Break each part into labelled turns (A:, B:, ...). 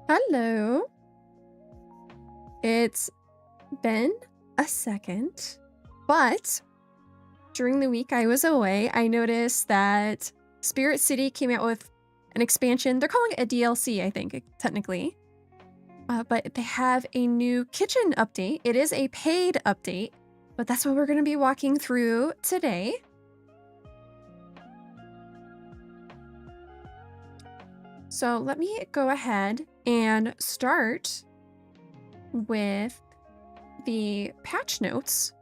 A: Hello. It's been a second, but during the week I was away, I noticed that Spirit City came out with an expansion. They're calling it a DLC, I think, technically. But they have a new kitchen update. It is a paid update, but that's what we're going to be walking through today. So let me go ahead and start with the patch notes.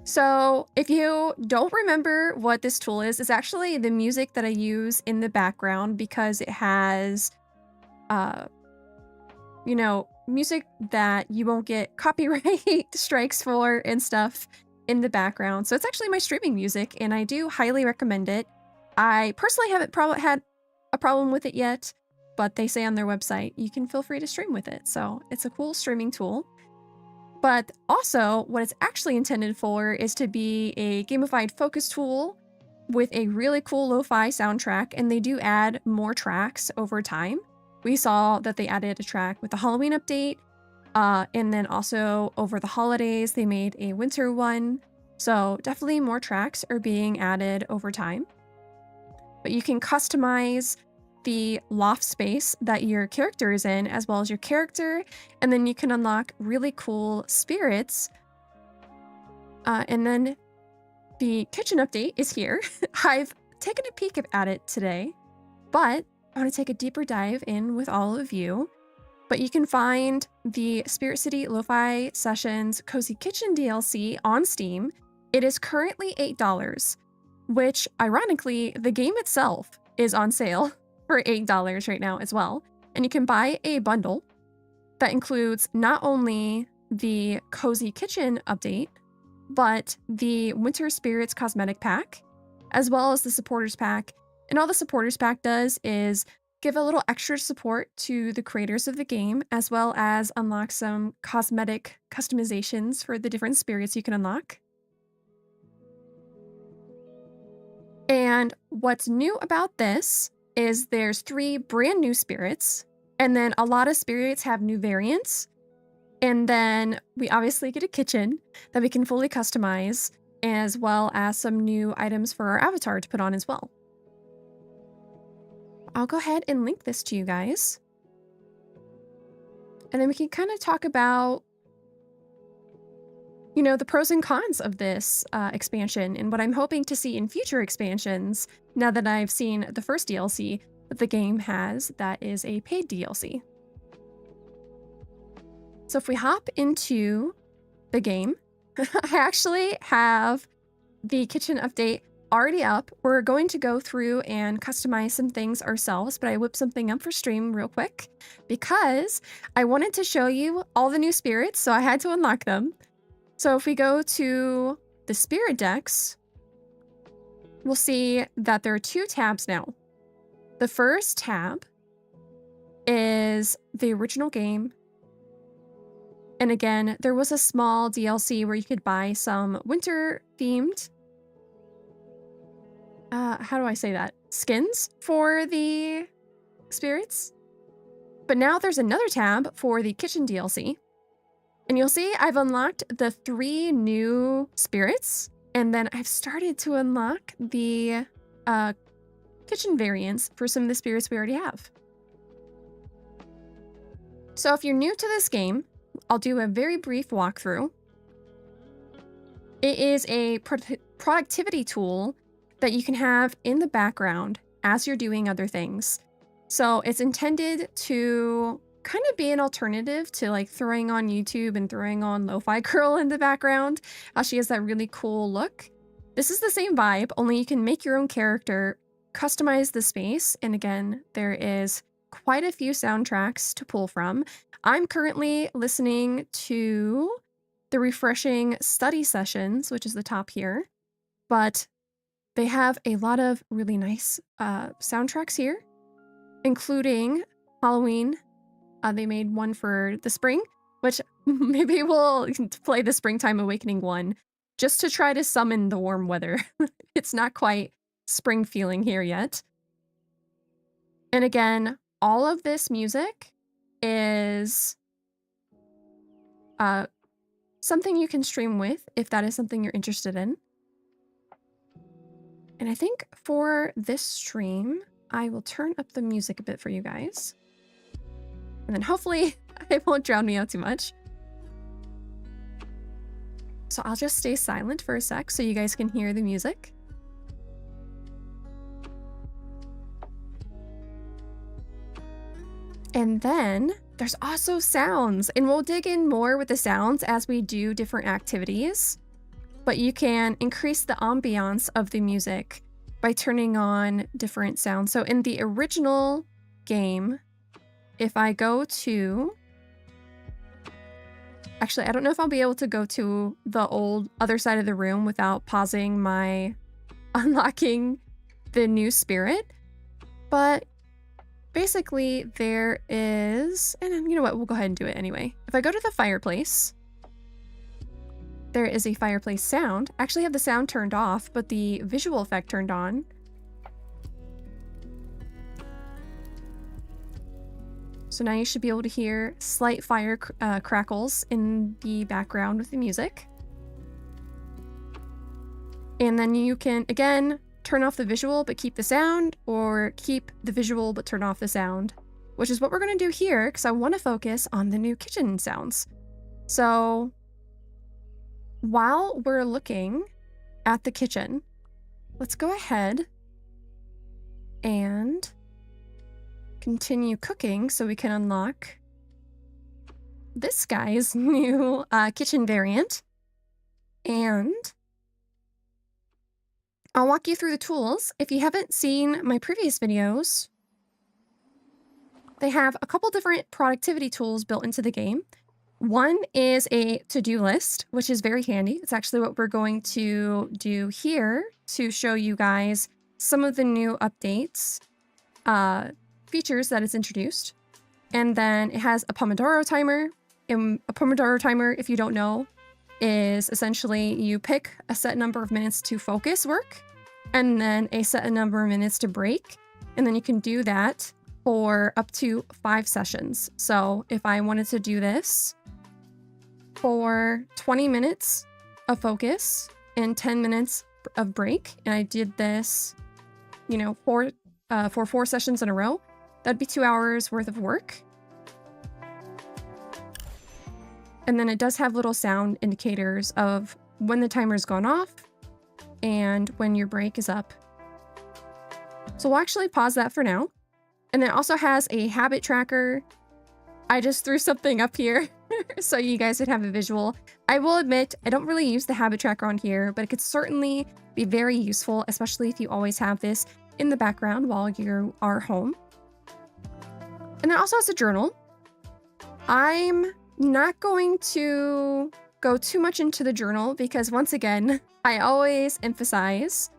A: So if you don't remember what this tool is, it's actually the music that I use in the background because it has, music that you won't get copyright strikes for and stuff in the background. So it's actually my streaming music and I do highly recommend it. I personally haven't had a problem with it yet, but they say on their website you can feel free to stream with it. So it's a cool streaming tool. But also, what it's actually intended for is to be a gamified focus tool with a really cool lo-fi soundtrack, and they do add more tracks over time. We saw that they added a track with the Halloween update, and then also over the holidays, they made a winter one. So definitely more tracks are being added over time. But you can customize the loft space that your character is in, as well as your character, and then you can unlock really cool spirits. And then the kitchen update is here. I've taken a peek at it today, but I want to take a deeper dive in with all of you. But you can find the Spirit City Lo-Fi Sessions Cozy Kitchen DLC on Steam. It is currently $8, which ironically, the game itself is on sale for $8 right now as well. And you can buy a bundle that includes not only the Cozy Kitchen update, but the Winter Spirits cosmetic pack, as well as the supporters pack. And all the supporters pack does is give a little extra support to the creators of the game, as well as unlock some cosmetic customizations for the different spirits you can unlock. And what's new about this is there's 3 brand new spirits, and then a lot of spirits have new variants. And then we obviously get a kitchen that we can fully customize, as well as some new items for our avatar to put on as well. I'll go ahead and link this to you guys. And then we can kind of talk about, the pros and cons of this expansion and what I'm hoping to see in future expansions now that I've seen the first DLC that the game has that is a paid DLC. So if we hop into the game, I actually have the kitchen update already up. We're going to go through and customize some things ourselves, but I whipped something up for stream real quick because I wanted to show you all the new spirits, so I had to unlock them. So if we go to the spirit decks, we'll see that there are 2 tabs now. The first tab is the original game. And again, there was a small DLC where you could buy some winter-themed, how do I say that? Skins for the spirits. But now there's another tab for the kitchen DLC. And you'll see I've unlocked the 3 new spirits, and then I've started to unlock the kitchen variants for some of the spirits we already have. So if you're new to this game, I'll do a very brief walkthrough. It is a productivity tool that you can have in the background as you're doing other things. So it's intended to kind of be an alternative to like throwing on YouTube and throwing on Lo-Fi Girl in the background. She has that really cool look. This is the same vibe, only you can make your own character, customize the space, and again, there is quite a few soundtracks to pull from. I'm currently listening to the refreshing study sessions, which is the top here, but they have a lot of really nice soundtracks here, including Halloween. They made one for the spring, which maybe we'll play the Springtime Awakening one just to try to summon the warm weather. It's not quite spring feeling here yet. And again, all of this music is something you can stream with if that is something you're interested in. And I think for this stream, I will turn up the music a bit for you guys. And then hopefully it won't drown me out too much. So I'll just stay silent for a sec so you guys can hear the music. And then there's also sounds, and we'll dig in more with the sounds as we do different activities. But you can increase the ambiance of the music by turning on different sounds. So in the original game, if I go to... Actually, I don't know if I'll be able to go to the old other side of the room without pausing my unlocking the new spirit. But basically there is, and you know what, we'll go ahead and do it anyway. If I go to the fireplace, there is a fireplace sound. I actually have the sound turned off, but the visual effect turned on. So now you should be able to hear slight fire crackles in the background with the music. And then you can, again, turn off the visual but keep the sound, or keep the visual but turn off the sound, which is what we're going to do here because I want to focus on the new kitchen sounds. So while we're looking at the kitchen, let's go ahead and continue cooking so we can unlock this guy's new kitchen variant. And I'll walk you through the tools. If you haven't seen my previous videos, they have a couple different productivity tools built into the game. One is a to-do list, which is very handy. It's actually what we're going to do here to show you guys some of the new updates, features that it's introduced. And then it has a Pomodoro timer. And a Pomodoro timer, if you don't know, is essentially you pick a set number of minutes to focus work and then a set number of minutes to break. And then you can do that for up to 5 sessions. So if I wanted to do this for 20 minutes of focus and 10 minutes of break, and I did this, you know, for 4 sessions in a row, that'd be 2 hours worth of work. And then it does have little sound indicators of when the timer's gone off and when your break is up. So we'll actually pause that for now. And then it also has a habit tracker. I just threw something up here so you guys would have a visual. I will admit, I don't really use the habit tracker on here, but it could certainly be very useful, especially if you always have this in the background while you are home. And it also has a journal. I'm not going to go too much into the journal because, once again, I always emphasize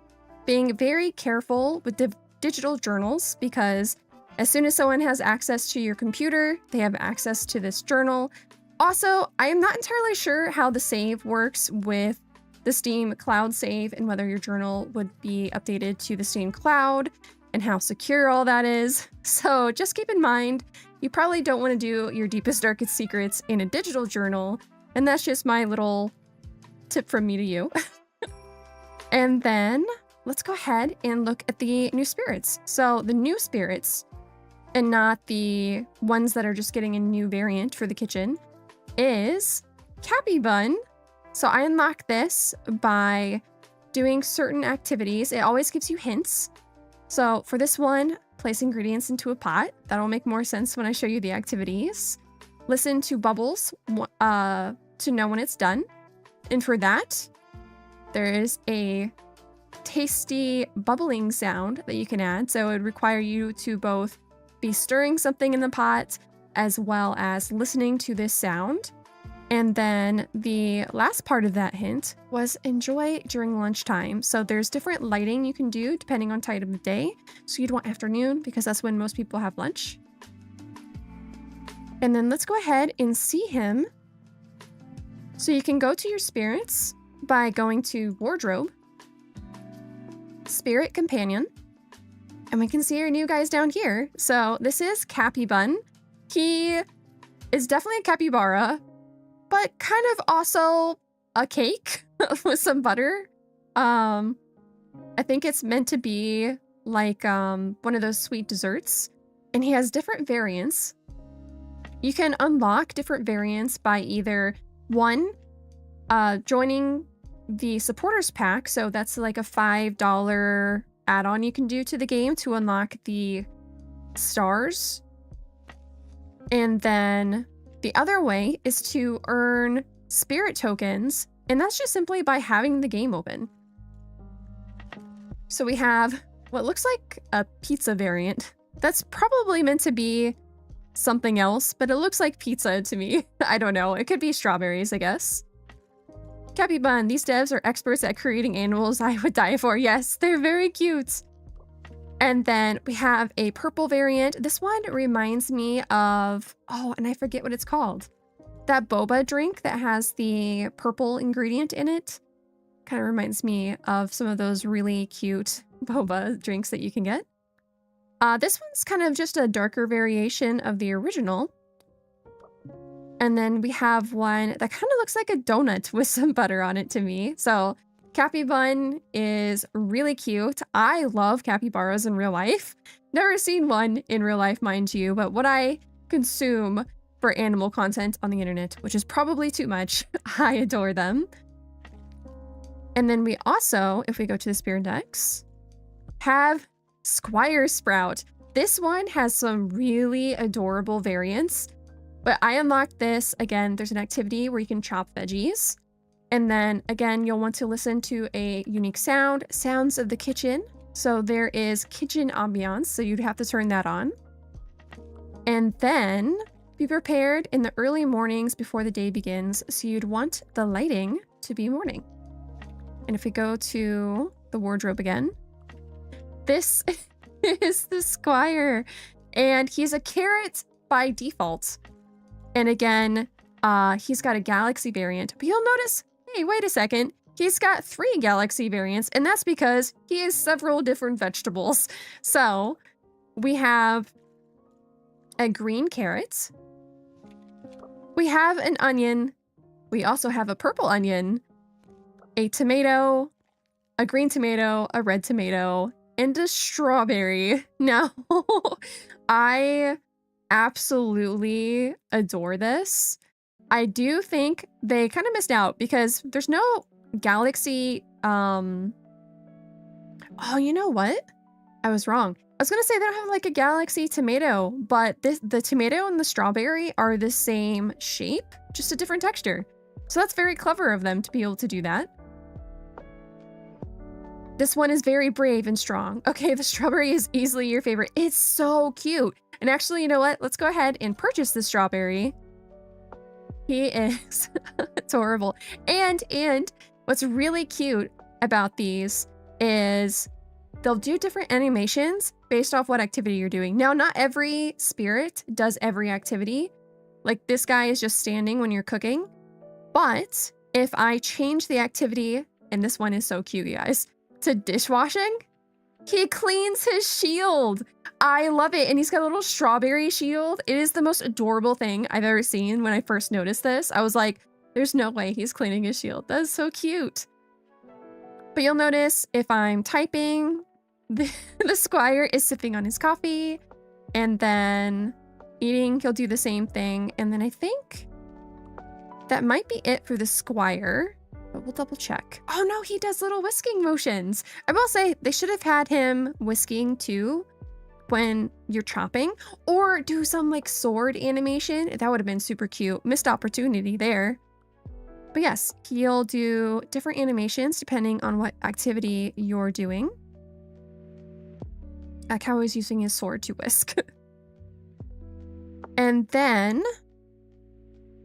A: being very careful with the digital journals, because as soon as someone has access to your computer, they have access to this journal. Also, I am not entirely sure how the save works with the Steam Cloud save and whether your journal would be updated to the Steam Cloud and how secure all that is. So just keep in mind, you probably don't want to do your deepest, darkest secrets in a digital journal. And that's just my little tip from me to you. And then let's go ahead and look at the new spirits. So the new spirits, and not the ones that are just getting a new variant for the kitchen, is Cappy Bun. So I unlock this by doing certain activities. It always gives you hints. So for this one, place ingredients into a pot. That'll make more sense when I show you the activities. Listen to bubbles to know when it's done. And for that, there is a tasty bubbling sound that you can add. So it would require you to both be stirring something in the pot as well as listening to this sound. And then the last part of that hint was enjoy during lunchtime. So there's different lighting you can do depending on time of day. So you'd want afternoon because that's when most people have lunch. And then let's go ahead and see him. So you can go to your spirits by going to Wardrobe, Spirit Companion, And we can see our new guys down here. So this is Cappy Bun. He is definitely a capybara, but kind of also a cake with some butter. I think it's meant to be like one of those sweet desserts. And he has different variants. You can unlock different variants by either one, joining the supporters pack. So that's like a $5 add-on you can do to the game to unlock the stars. And then the other way is to earn spirit tokens, and that's just simply by having the game open. So we have what looks like a pizza variant. That's probably meant to be something else, but it looks like pizza to me. I don't know. It could be strawberries, I guess. Cappy Bun, these devs are experts at creating animals I would die for. Yes, they're very cute. And then we have a purple variant. This one reminds me of, oh, and I forget what it's called. That boba drink that has the purple ingredient in it. Kind of reminds me of some of those really cute boba drinks that you can get. This one's kind of just a darker variation of the original. And then we have one that kind of looks like a donut with some butter on it to me. So Cappy Bun is really cute. I love capybaras in real life. Never seen one in real life, mind you, but what I consume for animal content on the internet, which is probably too much, I adore them. And then we also, if we go to the Spirit Decks, have Squire Sprout. This one has some really adorable variants. But I unlocked this. Again, there's an activity where you can chop veggies. And then, again, you'll want to listen to a unique sound, sounds of the kitchen. So there is kitchen ambiance, so you'd have to turn that on. And then be prepared in the early mornings before the day begins. So you'd want the lighting to be morning. And if we go to the wardrobe again, this is the Squire. And he's a carrot by default. And again, he's got a galaxy variant, but you'll notice, hey, wait a second, he's got 3 galaxy variants, and that's because he has several different vegetables. So we have a green carrot, we have an onion, we also have a purple onion, a tomato, a green tomato, a red tomato, and a strawberry. Now, I absolutely adore this. I do think they kind of missed out because there's no galaxy. Oh, you know what? I was wrong. I was gonna say they don't have like a galaxy tomato, but the tomato and the strawberry are the same shape, just a different texture. So that's very clever of them to be able to do that. This one is very brave and strong. Okay, the strawberry is easily your favorite. It's so cute. And actually, you know what? Let's go ahead and purchase the strawberry. He is adorable. And what's really cute about these is they'll do different animations based off what activity you're doing. Now, not every spirit does every activity. Like this guy is just standing when you're cooking. But if I change the activity, and this one is so cute, you guys, to dishwashing, he cleans his shield. I love it. And he's got a little strawberry shield. It is the most adorable thing I've ever seen. When I first noticed this, I was like, there's no way he's cleaning his shield. That is so cute. But you'll notice if I'm typing, the Squire is sipping on his coffee, and then eating, he'll do the same thing. And then I think that might be it for the Squire. But we'll double check. Oh no, he does little whisking motions. I will say they should have had him whisking too when you're chopping, or do some like sword animation. That would have been super cute. Missed opportunity there. But yes, he'll do different animations depending on what activity you're doing. Like how he's using his sword to whisk. And then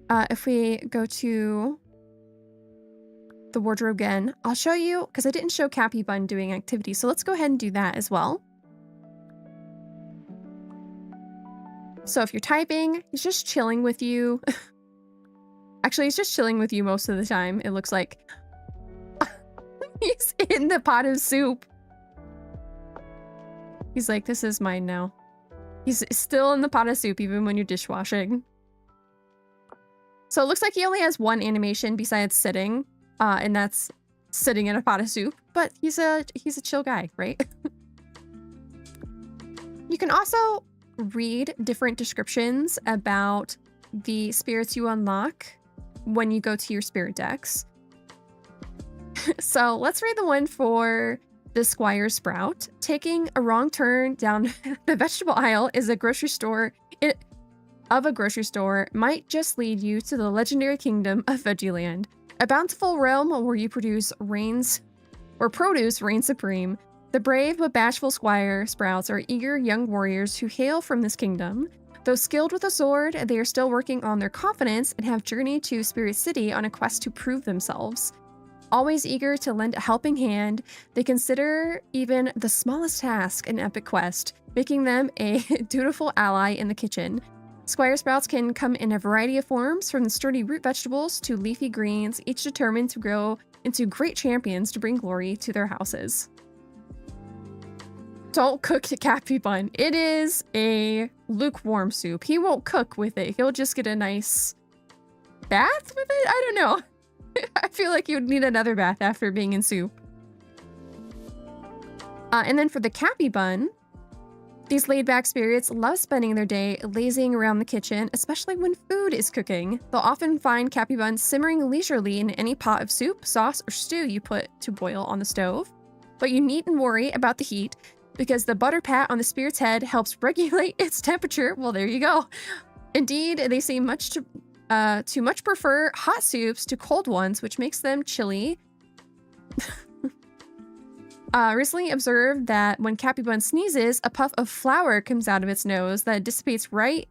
A: if we go to the wardrobe again, I'll show you, because I didn't show Cappy Bun doing activities, so let's go ahead and do that as well. So if you're typing, he's just chilling with you. Actually, he's just chilling with you most of the time, it looks like. He's in the pot of soup. He's like, this is mine now. He's still in the pot of soup even when you're dishwashing. So it looks like he only has one animation besides sitting, and that's sitting in a pot of soup, but he's a chill guy, right? You can also read different descriptions about the spirits you unlock when you go to your spirit decks. So let's read the one for the Squire Sprout. Taking a wrong turn down the vegetable aisle is a grocery store might just lead you to the legendary kingdom of Veggieland, a bountiful realm where you produce reigns supreme. The brave but bashful Squire Sprouts are eager young warriors who hail from this kingdom. Though skilled with a sword, they are still working on their confidence and have journeyed to Spirit City on a quest to prove themselves. Always eager to lend a helping hand, they consider even the smallest task an epic quest, making them a dutiful ally in the kitchen. Squire Sprouts can come in a variety of forms, from the sturdy root vegetables to leafy greens, each determined to grow into great champions to bring glory to their houses. Don't cook the Cappy Bun. It is a lukewarm soup. He won't cook with it. He'll just get a nice bath with it? I don't know. I feel like you would need another bath after being in soup. And then for the Cappy Bun, these laid-back spirits love spending their day lazying around the kitchen, especially when food is cooking. They'll often find Cappy Buns simmering leisurely in any pot of soup, sauce, or stew you put to boil on the stove. But you needn't worry about the heat, because the butter pat on the spirit's head helps regulate its temperature. Well, there you go. Indeed, they seem to much prefer hot soups to cold ones, which makes them chilly. Recently observed that when Cappy Bun sneezes, a puff of flour comes out of its nose that dissipates right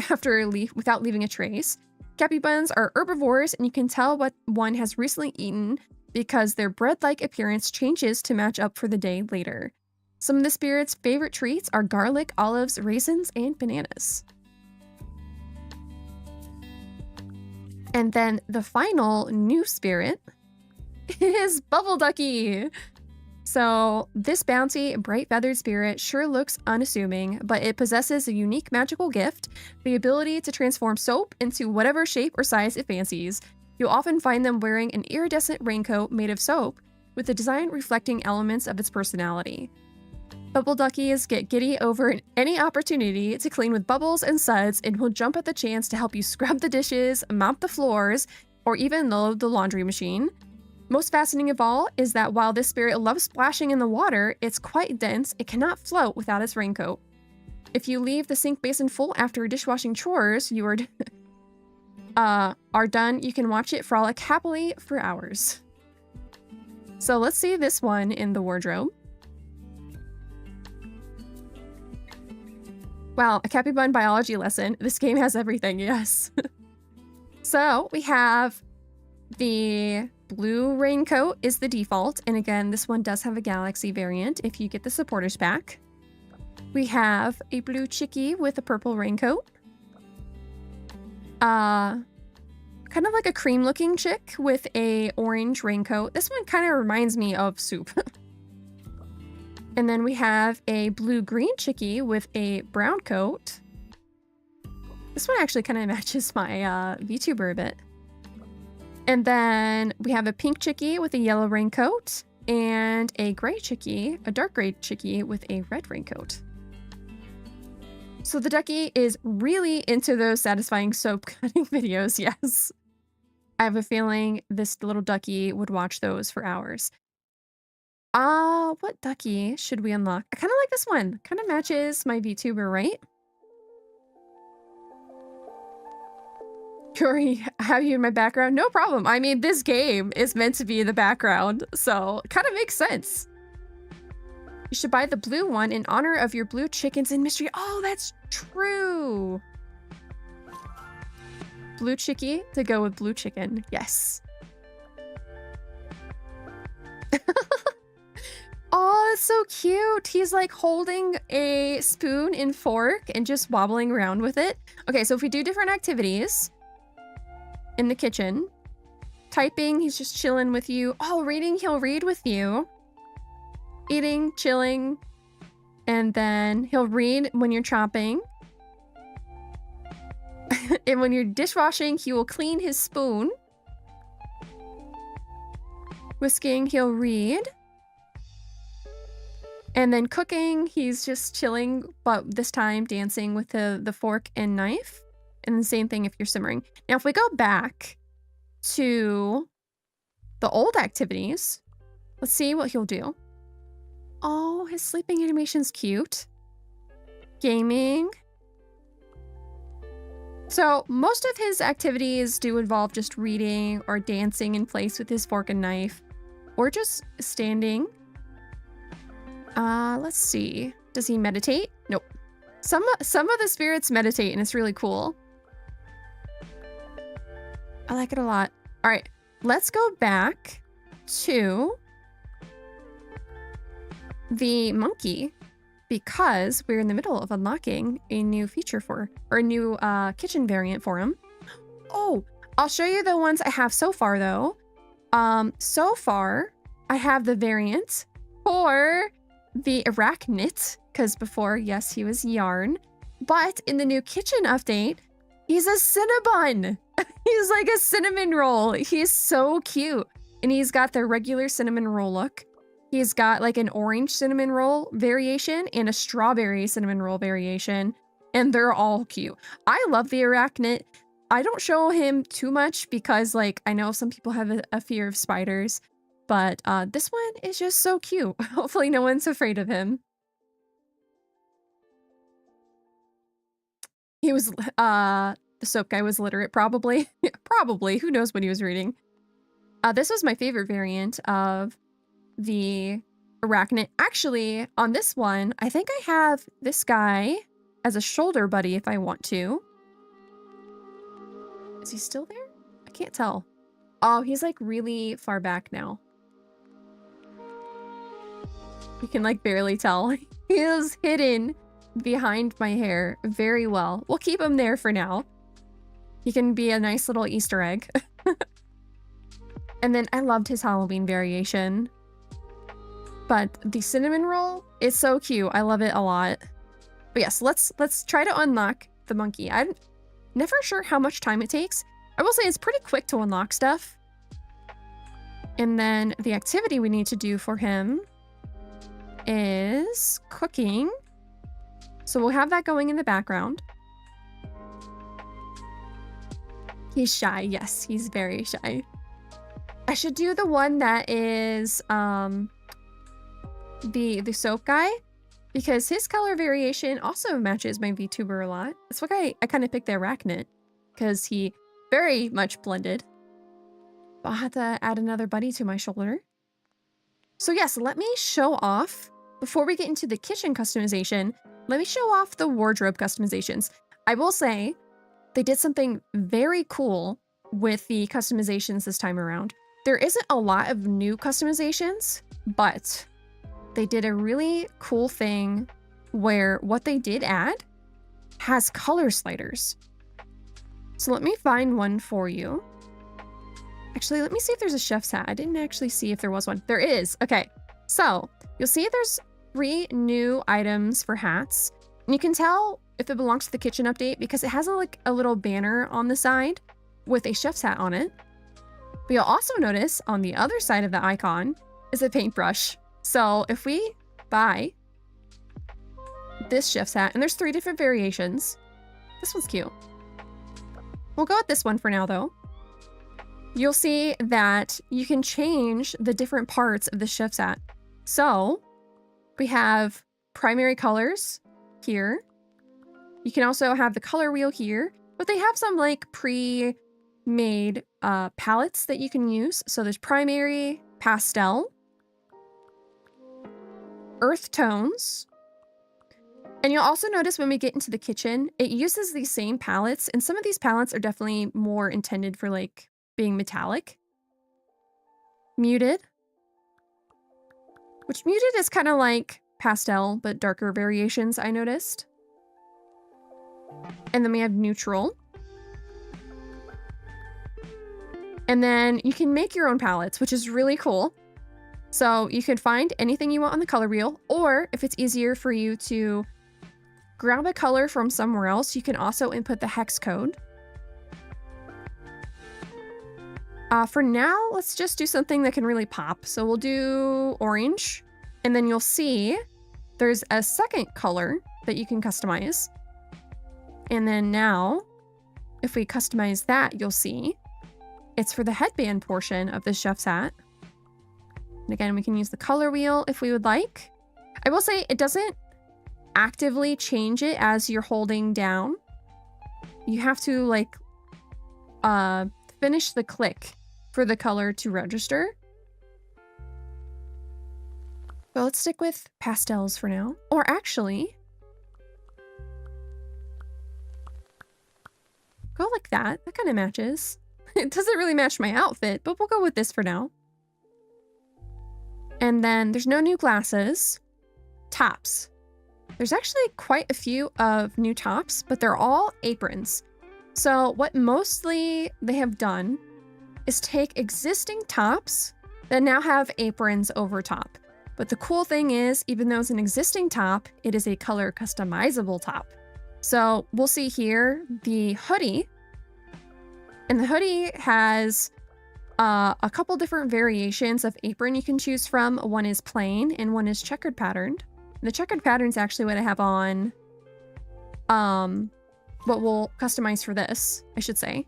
A: after without leaving a trace. Cappy Buns are herbivores, and you can tell what one has recently eaten because their bread-like appearance changes to match up for the day later. Some of the spirit's favorite treats are garlic, olives, raisins, and bananas. And then the final new spirit is Bubble Ducky. So this bouncy, bright-feathered spirit sure looks unassuming, but it possesses a unique magical gift, the ability to transform soap into whatever shape or size it fancies. You'll often find them wearing an iridescent raincoat made of soap, with the design reflecting elements of its personality. Bubble Duckies get giddy over any opportunity to clean with bubbles and suds and will jump at the chance to help you scrub the dishes, mop the floors, or even load the laundry machine. Most fascinating of all is that while this spirit loves splashing in the water, it's quite dense. It cannot float without its raincoat. If you leave the sink basin full after dishwashing chores, you are done. You can watch it frolic happily for hours. So let's see this one in the wardrobe. Wow, a Cappy Bun biology lesson. This game has everything, yes. So we have the blue raincoat is the default. And again, this one does have a galaxy variant if you get the supporters pack. We have a blue chickie with a purple raincoat. Kind of like a cream looking chick with a orange raincoat. This one kind of reminds me of soup. And then we have a blue-green chickie with a brown coat. This one actually kind of matches my VTuber a bit. And then we have a pink chickie with a yellow raincoat and a gray chickie, a dark gray chickie with a red raincoat. So the ducky is really into those satisfying soap cutting videos, yes. I have a feeling this little ducky would watch those for hours. What ducky should we unlock? I kind of like this one. Kind of matches my VTuber, right? Yoria, have you in my background? No problem. I mean, this game is meant to be in the background, so it kind of makes sense. You should buy the blue one in honor of your blue chickens in mystery. Oh, that's true. Blue chickie to go with blue chicken. Yes. Oh, that's so cute. He's like holding a spoon and fork and just wobbling around with it. Okay, so if we do different activities in the kitchen, typing, he's just chilling with you. Oh, reading, he'll read with you. Eating, chilling. And then he'll read when you're chopping. And when you're dishwashing, he will clean his spoon. Whisking, he'll read. And then cooking, he's just chilling, but this time dancing with the fork and knife. And the same thing if you're simmering. Now, if we go back to the old activities, let's see what he'll do. Oh, his sleeping animation's cute. Gaming. So most of his activities do involve just reading or dancing in place with his fork and knife, or just standing. Let's see. Does he meditate? Nope. Some of the spirits meditate, and it's really cool. I like it a lot. All right, let's go back to the monkey, because we're in the middle of unlocking a new feature for, or a new kitchen variant for him. Oh, I'll show you the ones I have so far though. So far I have the variant for the arachnid, because before, yes, he was yarn, but in the new kitchen update, he's a cinnabon. He's like a cinnamon roll. He's so cute. And he's got the regular cinnamon roll look. He's got like an orange cinnamon roll variation and a strawberry cinnamon roll variation, and they're all cute. I love the arachnid. I don't show him too much because, like, I know some people have a fear of spiders, but this one is just so cute. Hopefully no one's afraid of him. He was, the soap guy was literate, probably. Probably. Who knows what he was reading. This was my favorite variant of the arachnid. Actually, on this one, I think I have this guy as a shoulder buddy if I want to. Is he still there? I can't tell. Oh, he's like really far back now. You can like barely tell. He is hidden behind my hair very well. We'll keep him there for now. He can be a nice little Easter egg. And then I loved his Halloween variation. But the cinnamon roll is so cute. I love it a lot. But yes, let's try to unlock the monkey. I'm never sure how much time it takes. I will say it's pretty quick to unlock stuff. And then the activity we need to do for him is cooking. So we'll have that going in the background. He's shy. Yes, he's very shy. I should do the one that is the soap guy, because his color variation also matches my VTuber a lot. That's why I kind of picked the arachnid, because he very much blended. But I'll have to add another buddy to my shoulder. So yes, let me show off, before we get into the kitchen customization, let me show off the wardrobe customizations. I will say, they did something very cool with the customizations this time around. There isn't a lot of new customizations, but they did a really cool thing where what they did add has color sliders. So let me find one for you. Actually, let me see if there's a chef's hat. I didn't actually see if there was one. There is. Okay. So you'll see there's 3 new items for hats. And you can tell if it belongs to the kitchen update because it has a little banner on the side with a chef's hat on it. But you'll also notice on the other side of the icon is a paintbrush. So if we buy this chef's hat, and there's 3 different variations. This one's cute. We'll go with this one for now though. You'll see that you can change the different parts of the chef's hat. So we have primary colors here. You can also have the color wheel here, but they have some like pre-made palettes that you can use. So there's primary, pastel, earth tones. And you'll also notice when we get into the kitchen, it uses these same palettes, and some of these palettes are definitely more intended for like being metallic. Muted, which muted is kind of like pastel, but darker variations, I noticed. And then we have neutral. And then you can make your own palettes, which is really cool. So you can find anything you want on the color wheel, or if it's easier for you to grab a color from somewhere else, you can also input the hex code. For now, let's just do something that can really pop. So we'll do orange, and then you'll see there's a second color that you can customize. And then now, if we customize that, you'll see it's for the headband portion of the chef's hat. And again, we can use the color wheel if we would like. I will say it doesn't actively change it as you're holding down. You have to like finish the click for the color to register. But let's stick with pastels for now. Or actually, go like that. That kind of matches. It doesn't really match my outfit, but we'll go with this for now. And then there's no new glasses. Tops. There's actually quite a few of new tops, but they're all aprons. So what mostly they have done is take existing tops that now have aprons over top. But the cool thing is, even though it's an existing top, it is a color customizable top. So we'll see here the hoodie. And the hoodie has a couple different variations of apron you can choose from. One is plain and one is checkered patterned. The checkered pattern is actually what I have on, what we'll customize for this, I should say.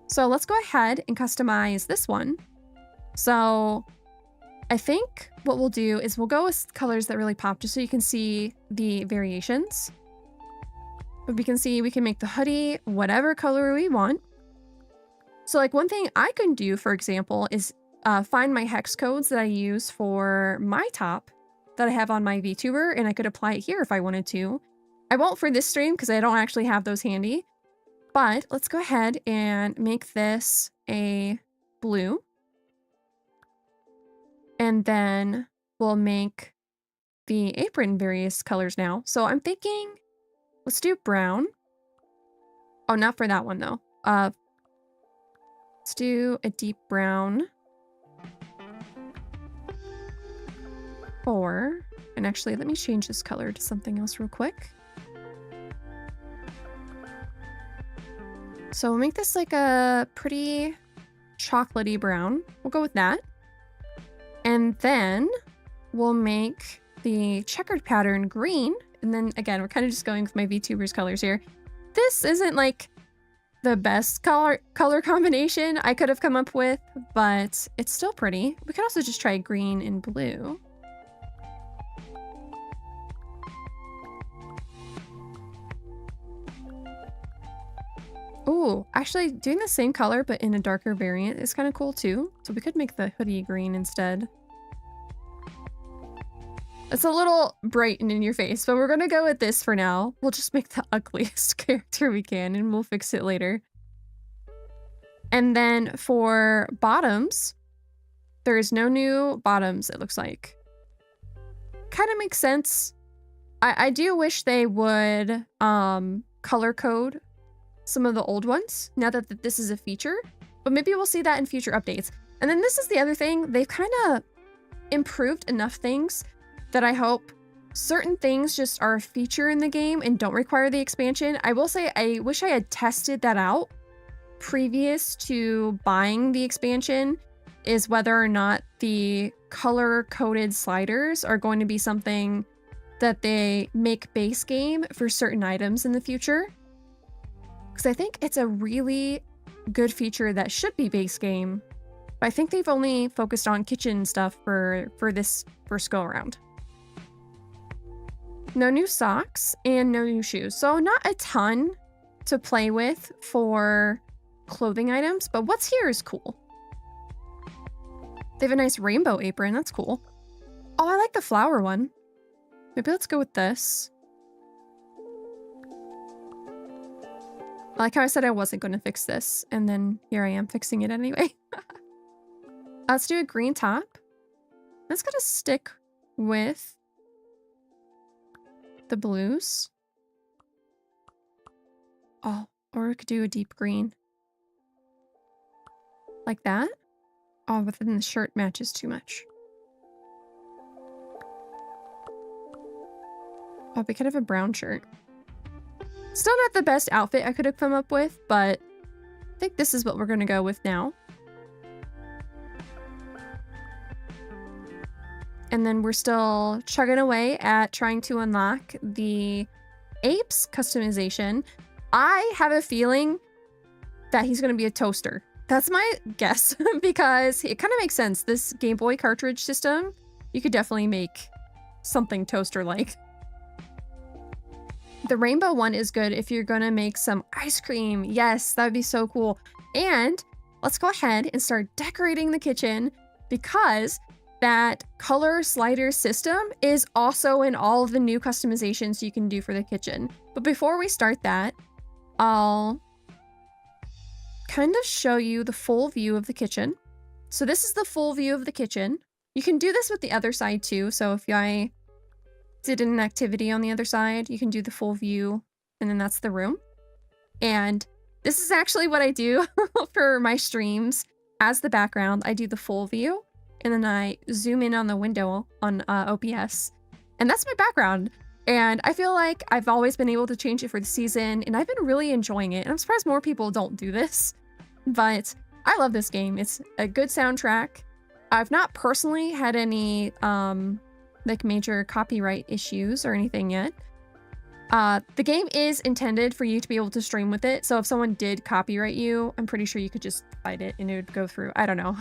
A: So let's go ahead and customize this one. So I think what we'll do is we'll go with colors that really pop just so you can see the variations. But we can see we can make the hoodie whatever color we want. So like one thing I can do, for example, is find my hex codes that I use for my top that I have on my VTuber, and I could apply it here if I wanted to. I won't for this stream because I don't actually have those handy. But let's go ahead and make this a blue. And then we'll make the apron various colors now. So I'm thinking, let's do brown. Oh, not for that one though. Let's do a deep brown. And actually, let me change this color to something else real quick. So we'll make this like a pretty chocolatey brown. We'll go with that. And then we'll make the checkered pattern green. And then again, we're kind of just going with my VTuber's colors here. This isn't like the best color combination I could have come up with, but it's still pretty. We could also just try green and blue. Oh, actually doing the same color but in a darker variant is kind of cool too. So we could make the hoodie green instead. It's a little bright and in your face, but we're gonna go with this for now. We'll just make the ugliest character we can and we'll fix it later. And then for bottoms, there is no new bottoms, it looks like. Kind of makes sense. I do wish they would color code some of the old ones now that this is a feature, but maybe we'll see that in future updates. And then this is the other thing, they've kind of improved enough things that I hope certain things just are a feature in the game and don't require the expansion. I will say I wish I had tested that out previous to buying the expansion, is whether or not the color-coded sliders are going to be something that they make base game for certain items in the future. Because I think it's a really good feature that should be base game. But I think they've only focused on kitchen stuff for this first go around. No new socks and no new shoes. So not a ton to play with for clothing items, but what's here is cool. They have a nice rainbow apron. That's cool. Oh, I like the flower one. Maybe let's go with this. I like how I said I wasn't going to fix this, and then here I am fixing it anyway. Let's do a green top. That's going to stick with the blues. Oh, or we could do a deep green. Like that. Oh, but then the shirt matches too much. Oh, we could have a brown shirt. Still not the best outfit I could have come up with, but I think this is what we're gonna go with now. And then we're still chugging away at trying to unlock the apes customization. I have a feeling that he's gonna be a toaster. That's my guess, because it kind of makes sense. This Game Boy cartridge system, you could definitely make something toaster-like. The rainbow one is good if you're gonna make some ice cream. Yes, that would be so cool. And let's go ahead and start decorating the kitchen, because that color slider system is also in all of the new customizations you can do for the kitchen. But before we start that, I'll kind of show you the full view of the kitchen. So this is the full view of the kitchen. You can do this with the other side too. So if I did an activity on the other side, you can do the full view, and then that's the room. And this is actually what I do for my streams. As the background, I do the full view, and then I zoom in on the window on OBS, and that's my background. And I feel like I've always been able to change it for the season, and I've been really enjoying it. And I'm surprised more people don't do this, but I love this game. It's a good soundtrack. I've not personally had any like major copyright issues or anything yet. The game is intended for you to be able to stream with it, so if someone did copyright you, I'm pretty sure you could just fight it and it would go through. I don't know.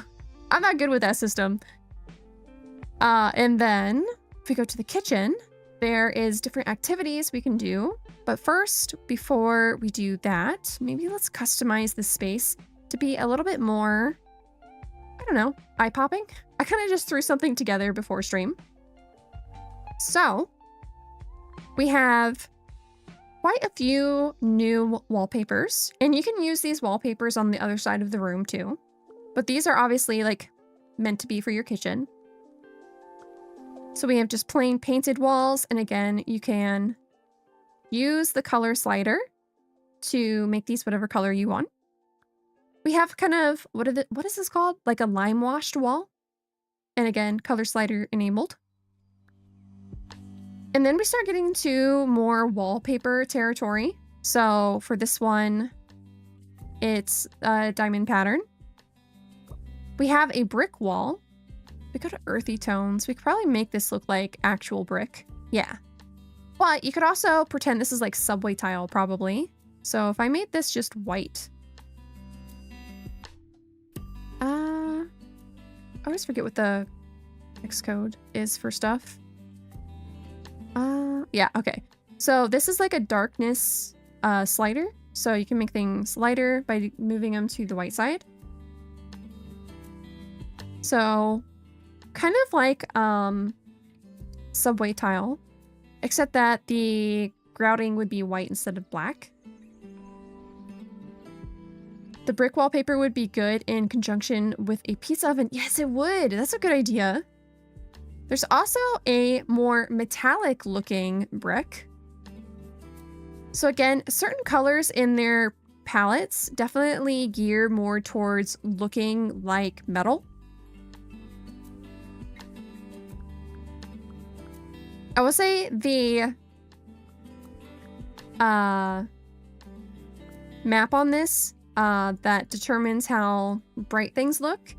A: I'm not good with that system. And then if we go to the kitchen, there is different activities we can do. But first, before we do that, maybe let's customize the space to be a little bit more, I don't know, eye-popping. I kind of just threw something together before stream. So we have quite a few new wallpapers, and you can use these wallpapers on the other side of the room too. But these are obviously like meant to be for your kitchen. So we have just plain painted walls, and again, you can use the color slider to make these whatever color you want. We have kind of, what is this called? Like a lime washed wall. And again, color slider enabled. And then we start getting into more wallpaper territory. So for this one, it's a diamond pattern. We have a brick wall. We go to earthy tones. We could probably make this look like actual brick. Yeah. But you could also pretend this is like subway tile, probably. So if I made this just white. I always forget what the Xcode is for stuff. Yeah, okay. So this is like a darkness slider. So you can make things lighter by moving them to the white side. So kind of like subway tile, except that the grouting would be white instead of black. The brick wallpaper would be good in conjunction with a pizza oven. Yes, it would. That's a good idea. There's also a more metallic looking brick. So again, certain colors in their palettes definitely gear more towards looking like metal. I will say the map on this that determines how bright things look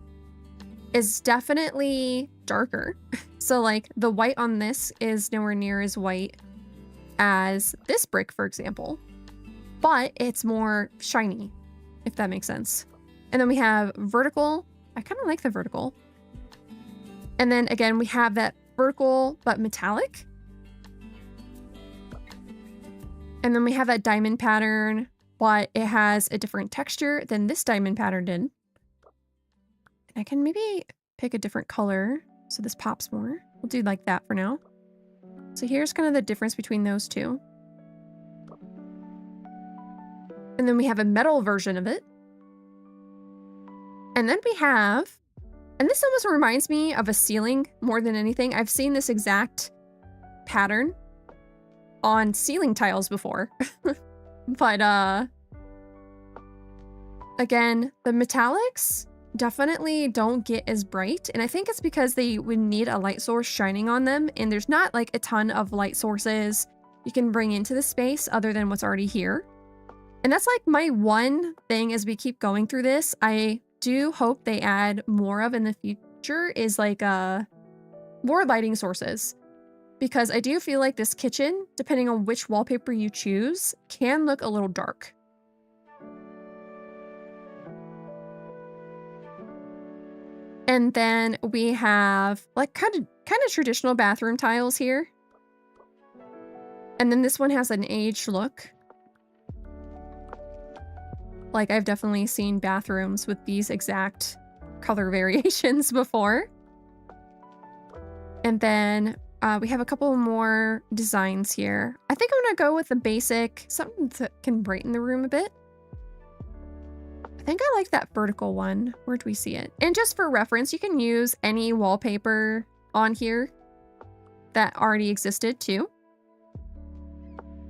A: is definitely darker. So like the white on this is nowhere near as white as this brick, for example, but it's more shiny, if that makes sense. And then we have vertical. I kind of like the vertical. And then again, we have that vertical but metallic. And then we have that diamond pattern, but it has a different texture than this diamond pattern did. And I can maybe pick a different color so this pops more. We'll do like that for now. So here's kind of the difference between those two. And then we have a metal version of it. And then we have, and this almost reminds me of a ceiling more than anything. I've seen this exact pattern on ceiling tiles before. But again, the metallics definitely don't get as bright, and I think it's because they would need a light source shining on them, and there's not like a ton of light sources you can bring into the space other than what's already here. And that's like my one thing as we keep going through this. I do hope they add more of in the future is like more lighting sources. Because I do feel like this kitchen, depending on which wallpaper you choose, can look a little dark. And then we have like kind of traditional bathroom tiles here. And then this one has an aged look. Like I've definitely seen bathrooms with these exact color variations before. And then we have a couple more designs here. I think I'm gonna go with the basic, something that can brighten the room a bit. I think I like that vertical one. Where do we see it? And just for reference, you can use any wallpaper on here that already existed too.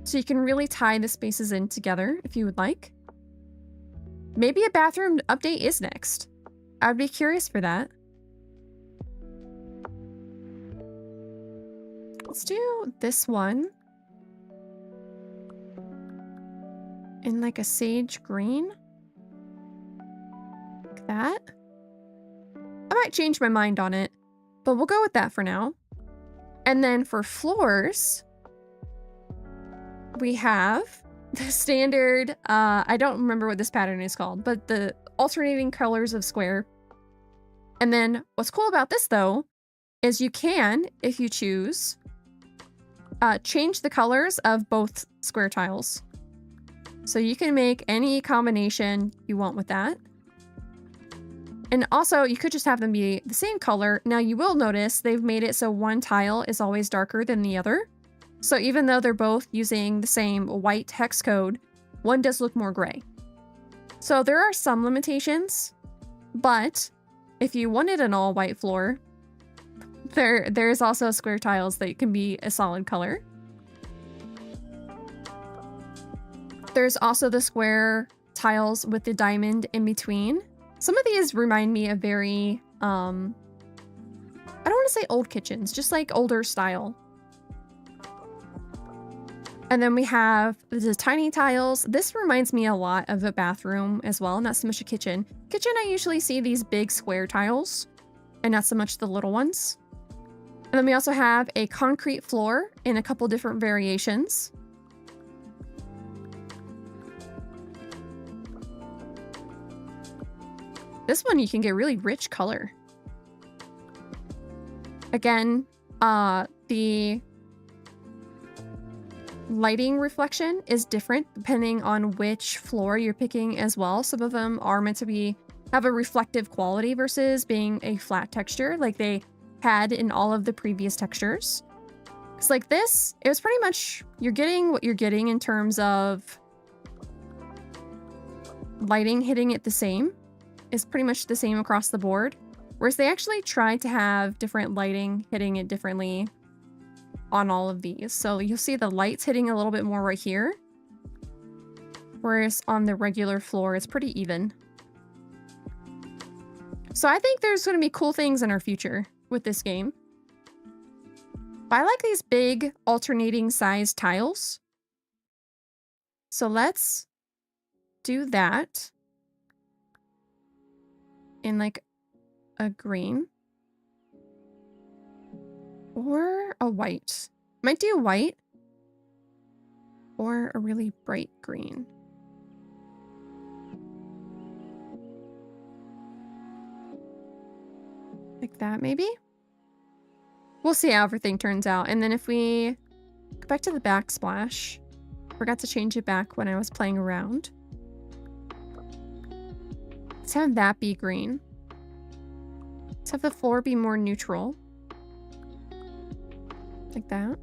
A: So you can really tie the spaces in together if you would like. Maybe a bathroom update is next. I would be curious for that. Let's do this one in like a sage green. Like that. I might change my mind on it, but we'll go with that for now. And then for floors, we have the standard, I don't remember what this pattern is called, but the alternating colors of square. And then what's cool about this though, is you can, if you choose, change the colors of both square tiles. So you can make any combination you want with that. And also you could just have them be the same color. Now you will notice they've made it so one tile is always darker than the other. So even though they're both using the same white hex code, one does look more gray. So there are some limitations, but if you wanted an all white floor, there's also square tiles that can be a solid color. There's also the square tiles with the diamond in between. Some of these remind me of very, I don't want to say old kitchens, just like older style. And then we have the tiny tiles. This reminds me a lot of a bathroom as well, not so much a kitchen. Kitchen, I usually see these big square tiles and not so much the little ones. And then we also have a concrete floor in a couple different variations. This one you can get really rich color. Again, the lighting reflection is different depending on which floor you're picking as well. Some of them are meant to have a reflective quality versus being a flat texture like they had in all of the previous textures. It's like this, it was pretty much, you're getting what you're getting in terms of lighting hitting it the same. Is pretty much the same across the board. Whereas they actually tried to have different lighting hitting it differently on all of these. So you'll see the lights hitting a little bit more right here. Whereas on the regular floor, it's pretty even. So I think there's going to be cool things in our future with this game. But I like these big alternating size tiles. So let's do that in like a green or a white. Might do white or a really bright green. Like that maybe? We'll see how everything turns out. And then if we go back to the backsplash, forgot to change it back when I was playing around. Let's have that be green. Let's have the floor be more neutral. Like that.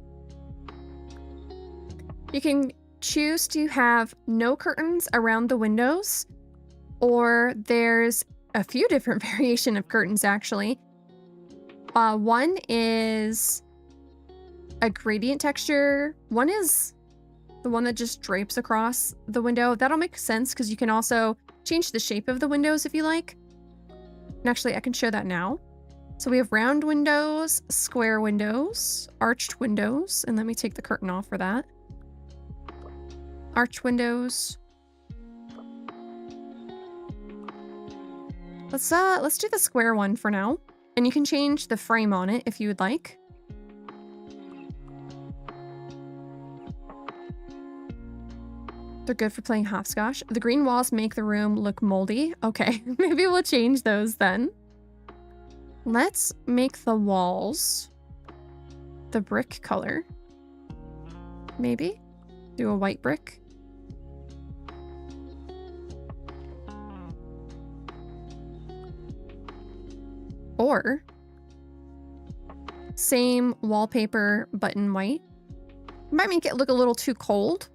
A: You can choose to have no curtains around the windows, or there's a few different variation of curtains actually. One is a gradient texture. One is the one that just drapes across the window. That'll make sense because you can also change the shape of the windows if you like. And actually, I can show that now. So we have round windows, square windows, arched windows, and let me take the curtain off for that. arch windows. Let's do the square one for now. And you can change the frame on it if you would like. They're good for playing hopscotch. The green walls make the room look moldy. Okay, maybe we'll change those then. Let's make the walls the brick color. Maybe do a white brick. Or same wallpaper, but in white. Might make it look a little too cold.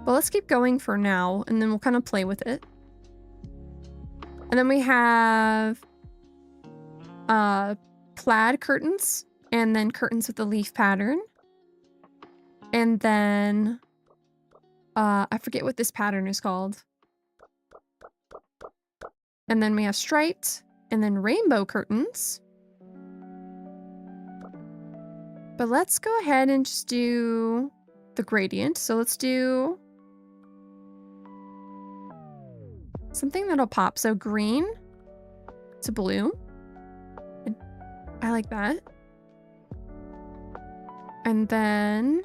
A: But let's keep going for now, and then we'll kind of play with it. And then we have plaid curtains, and then curtains with the leaf pattern. And then I forget what this pattern is called. And then we have striped, and then rainbow curtains. But let's go ahead and just do the gradient. So let's do something that'll pop. So green to blue. I like that. And then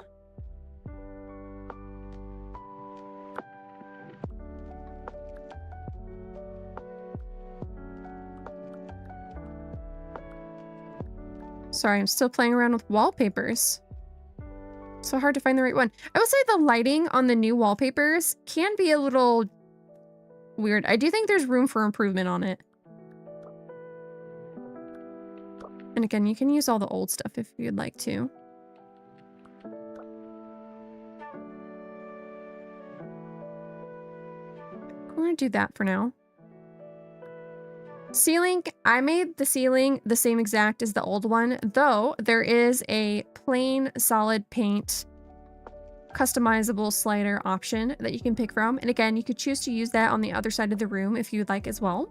A: sorry, I'm still playing around with wallpapers. So hard to find the right one. I will say the lighting on the new wallpapers can be a little weird. I do think there's room for improvement on it. And again, you can use all the old stuff if you'd like to. I'm going to do that for now. Ceiling, I made the ceiling the same exact as the old one, though there is a plain solid paint customizable slider option that you can pick from. And again, you could choose to use that on the other side of the room if you would like as well.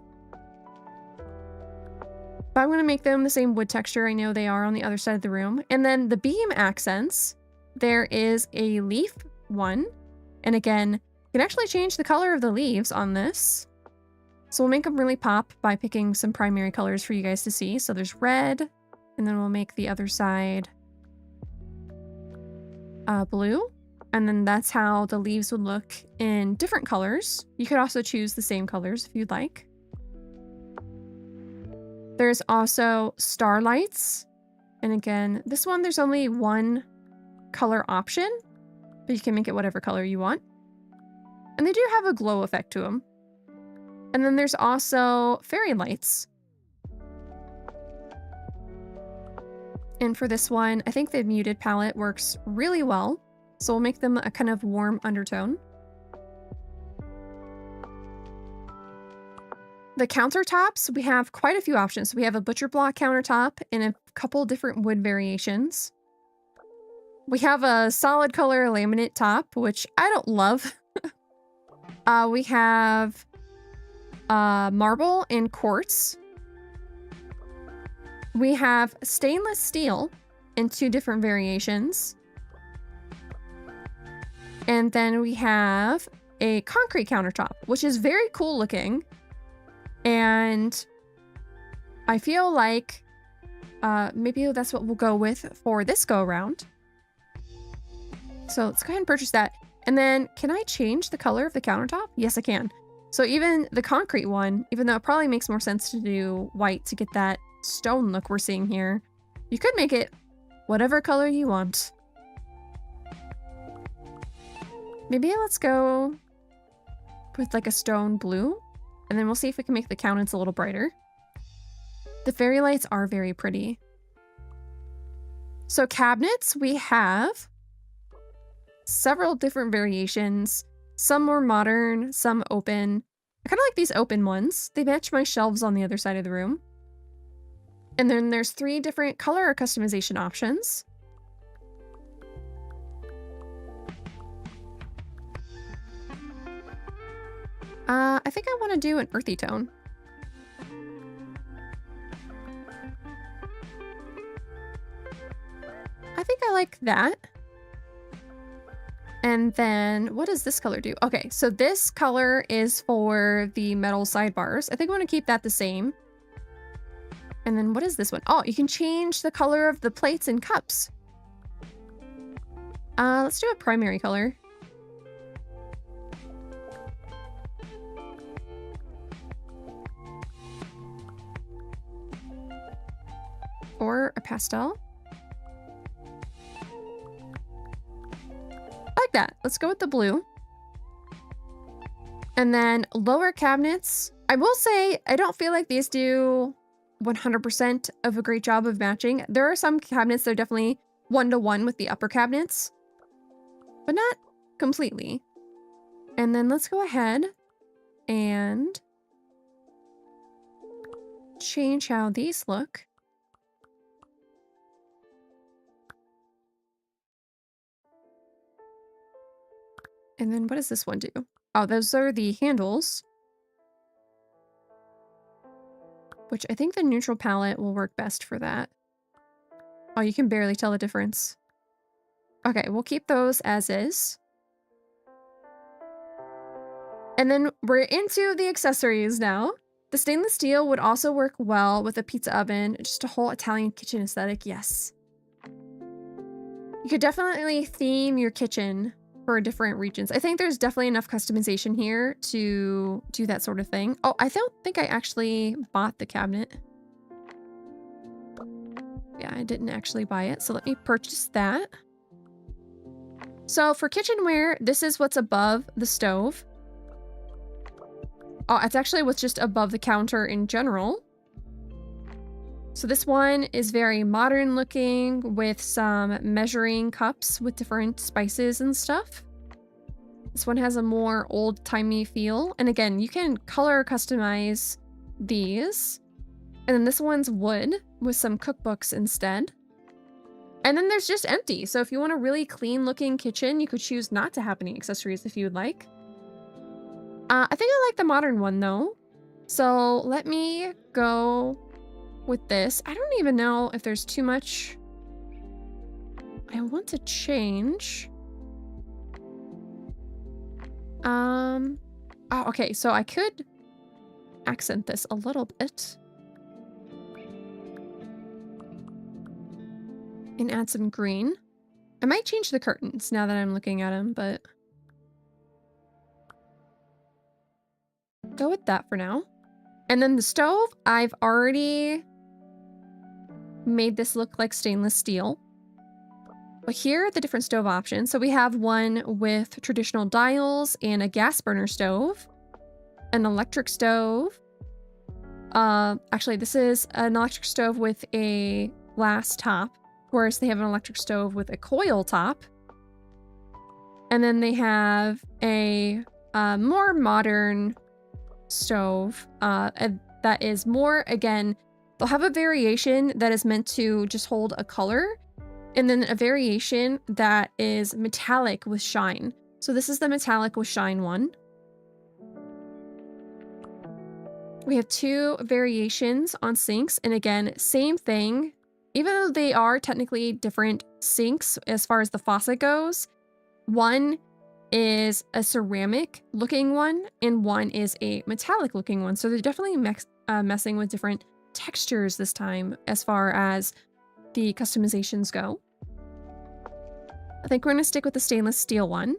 A: But I'm going to make them the same wood texture I know they are on the other side of the room. And then the beam accents, there is a leaf one. And again, you can actually change the color of the leaves on this. So we'll make them really pop by picking some primary colors for you guys to see. So there's red, and then we'll make the other side blue. And then that's how the leaves would look in different colors. You could also choose the same colors if you'd like. There's also starlights. And again, this one, there's only one color option, but you can make it whatever color you want. And they do have a glow effect to them. And then there's also fairy lights. And for this one, I think the muted palette works really well. So we'll make them a kind of warm undertone. The countertops, we have quite a few options. So we have a butcher block countertop in a couple different wood variations. We have a solid color laminate top, which I don't love. We have marble and quartz. We have stainless steel in two different variations. And then we have a concrete countertop, which is very cool looking. And I feel like maybe that's what we'll go with for this go around. So let's go ahead and purchase that. And then can I change the color of the countertop? Yes, I can. So even the concrete one, even though it probably makes more sense to do white to get that stone look we're seeing here, you could make it whatever color you want. Maybe let's go with like a stone blue, and then we'll see if we can make the countenance a little brighter. The fairy lights are very pretty. So cabinets, we have several different variations. Some more modern, some open. I kind of like these open ones. They match my shelves on the other side of the room. And then there's 3 different color customization options. I think I want to do an earthy tone. I think I like that. And then what does this color do? Okay, so this color is for the metal sidebars. I think I want to keep that the same. And then what is this one? Oh, you can change the color of the plates and cups. Let's do a primary color. Or a pastel. I like that. Let's go with the blue. And then lower cabinets. I will say, I don't feel like these do 100% of a great job of matching. There are some cabinets that are definitely 1-to-1 with the upper cabinets, but not completely. And then let's go ahead and change how these look. And then what does this one do? Oh, those are the handles, which I think the neutral palette will work best for that. Oh, you can barely tell the difference. Okay, we'll keep those as is. And then we're into the accessories now. The stainless steel would also work well with a pizza oven, just a whole Italian kitchen aesthetic, yes. You could definitely theme your kitchen for different regions. I think there's definitely enough customization here to do that sort of thing. Oh, I don't think I actually bought the cabinet. Yeah, I didn't actually buy it, so let me purchase that. So for kitchenware, this is what's above the stove. Oh, it's actually what's just above the counter in general. So this one is very modern looking with some measuring cups with different spices and stuff. This one has a more old-timey feel. And again, you can color customize these. And then this one's wood with some cookbooks instead. And then there's just empty. So if you want a really clean looking kitchen, you could choose not to have any accessories if you would like. I think I like the modern one though. So let me go with this. I don't even know if there's too much I want to change. Oh, okay, so I could accent this a little bit and add some green. I might change the curtains now that I'm looking at them, but go with that for now. And then the stove, I've already made this look like stainless steel. But here are the different stove options. So we have one with traditional dials and a gas burner stove, an electric stove. Actually, this is an electric stove with a glass top, whereas they have an electric stove with a coil top. And then they have a more modern stove that is more, again, they'll have a variation that is meant to just hold a color, and then a variation that is metallic with shine. So this is the metallic with shine one. We have two variations on sinks, and again, same thing. Even though they are technically different sinks as far as the faucet goes, one is a ceramic looking one and one is a metallic looking one. So they're definitely messing with different textures this time as far as the customizations go. I think we're going to stick with the stainless steel one.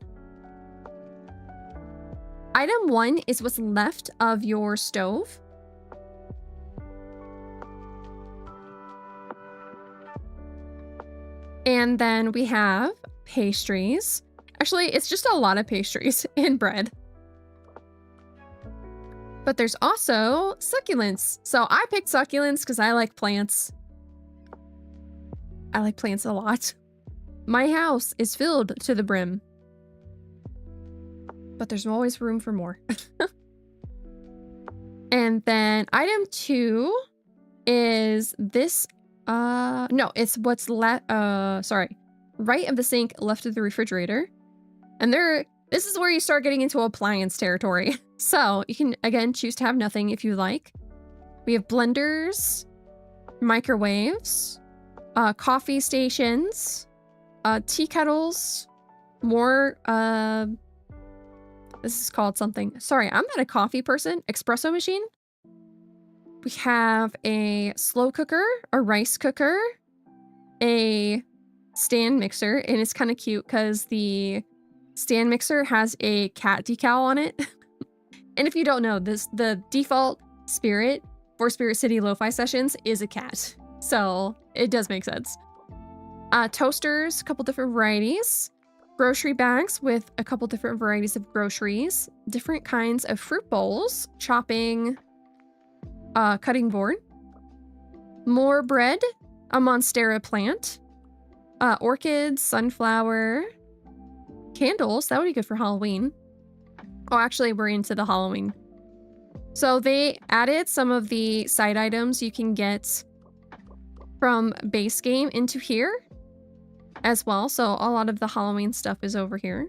A: Item 1 is what's left of your stove. And then we have pastries. Actually, it's just a lot of pastries and bread. But there's also succulents. So I picked succulents because I like plants. I like plants a lot. My house is filled to the brim. But there's always room for more. And then item 2 is this. No, it's what's right of the sink, left of the refrigerator. And this is where you start getting into appliance territory. So you can, again, choose to have nothing if you like. We have blenders, microwaves, coffee stations, tea kettles, more, this is called something. Sorry, I'm not a coffee person. Espresso machine. We have a slow cooker, a rice cooker, a stand mixer, and it's kind of cute because the stand mixer has a cat decal on it. And if you don't know this, the default spirit for Spirit City Lo-Fi sessions is a cat. So it does make sense. Toasters, a couple different varieties. Grocery bags with a couple different varieties of groceries. Different kinds of fruit bowls. Chopping, cutting board. More bread. A Monstera plant. Orchids, sunflower. Candles, that would be good for Halloween. Oh, actually, we're into the Halloween. So they added some of the side items you can get from base game into here as well. So a lot of the Halloween stuff is over here.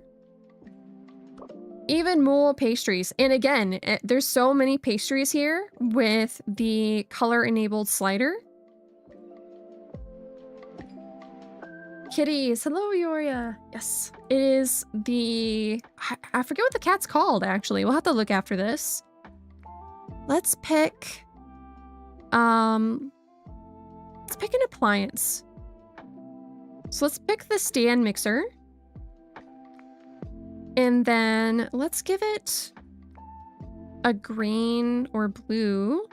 A: Even more pastries. And again, there's so many pastries here with the color-enabled slider. Kitties. Hello, Yoria. Yes. It is the... I forget what the cat's called, actually. We'll have to look after this. Let's pick... Let's pick an appliance. So let's pick the stand mixer. And then let's give it a green or blue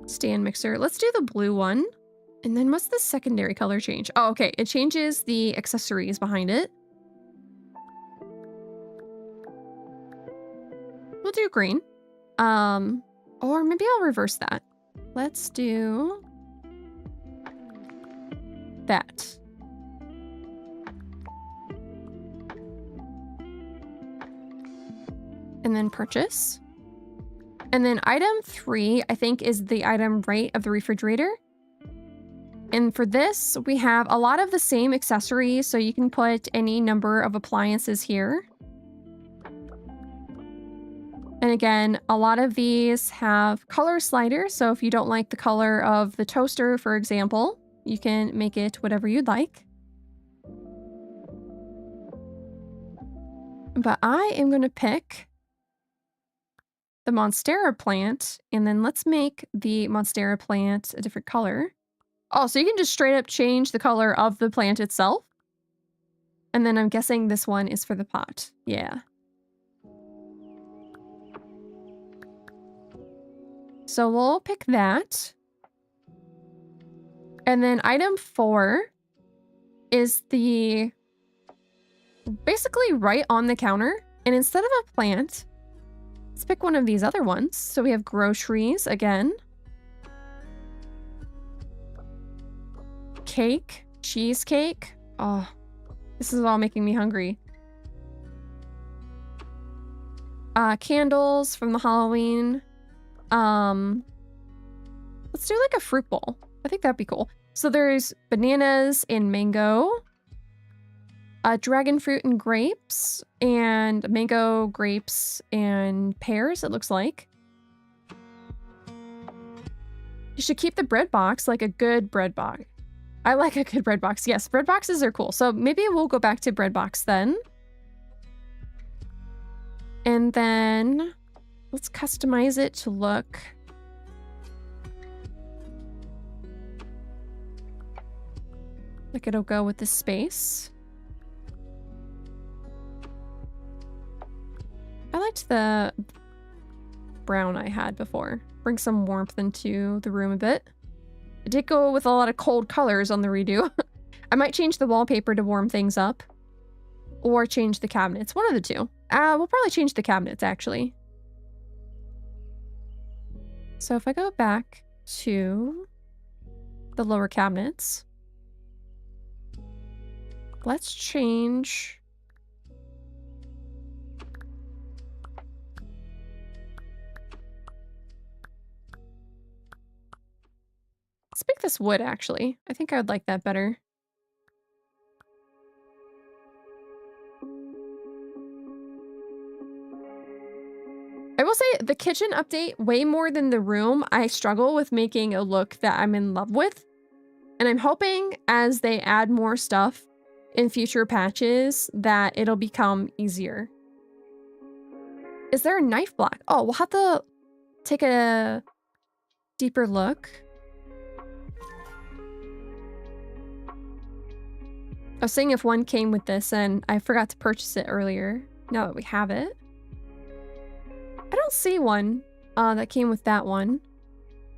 A: stand mixer. Let's do the blue one. And then what's the secondary color change? Oh, okay. It changes the accessories behind it. We'll do green. Or maybe I'll reverse that. Let's do that. And then purchase. And then item 3, I think, is the item right of the refrigerator. And for this, we have a lot of the same accessories, so you can put any number of appliances here. And again, a lot of these have color sliders, so if you don't like the color of the toaster, for example, you can make it whatever you'd like. But I am going to pick the Monstera plant, and then let's make the Monstera plant a different color. Oh, so you can just straight up change the color of the plant itself. And then I'm guessing this one is for the pot. Yeah. So we'll pick that. And then item 4 is the... basically right on the counter. And instead of a plant, let's pick one of these other ones. So we have groceries again. Cake, cheesecake. Oh, this is all making me hungry. Candles from the Halloween. Let's do like a fruit bowl. I think that'd be cool. So there's bananas and mango, dragon fruit and grapes, and mango, grapes, and pears, it looks like. You should keep the bread box like a good bread box. I like a good bread box. Yes, bread boxes are cool. So maybe we'll go back to bread box then. And then let's customize it to look like it'll go with the space. I liked the brown I had before. Bring some warmth into the room a bit. I did go with a lot of cold colors on the redo. I might change the wallpaper to warm things up. Or change the cabinets. One of the two. We'll probably change the cabinets, actually. So if I go back to the lower cabinets, let's change... Let's pick this wood, actually. I think I would like that better. I will say the kitchen update, way more than the room, I struggle with making a look that I'm in love with. And I'm hoping as they add more stuff in future patches that it'll become easier. Is there a knife block? Oh, we'll have to take a deeper look. I was saying if one came with this and I forgot to purchase it earlier, now that we have it. I don't see one that came with that one.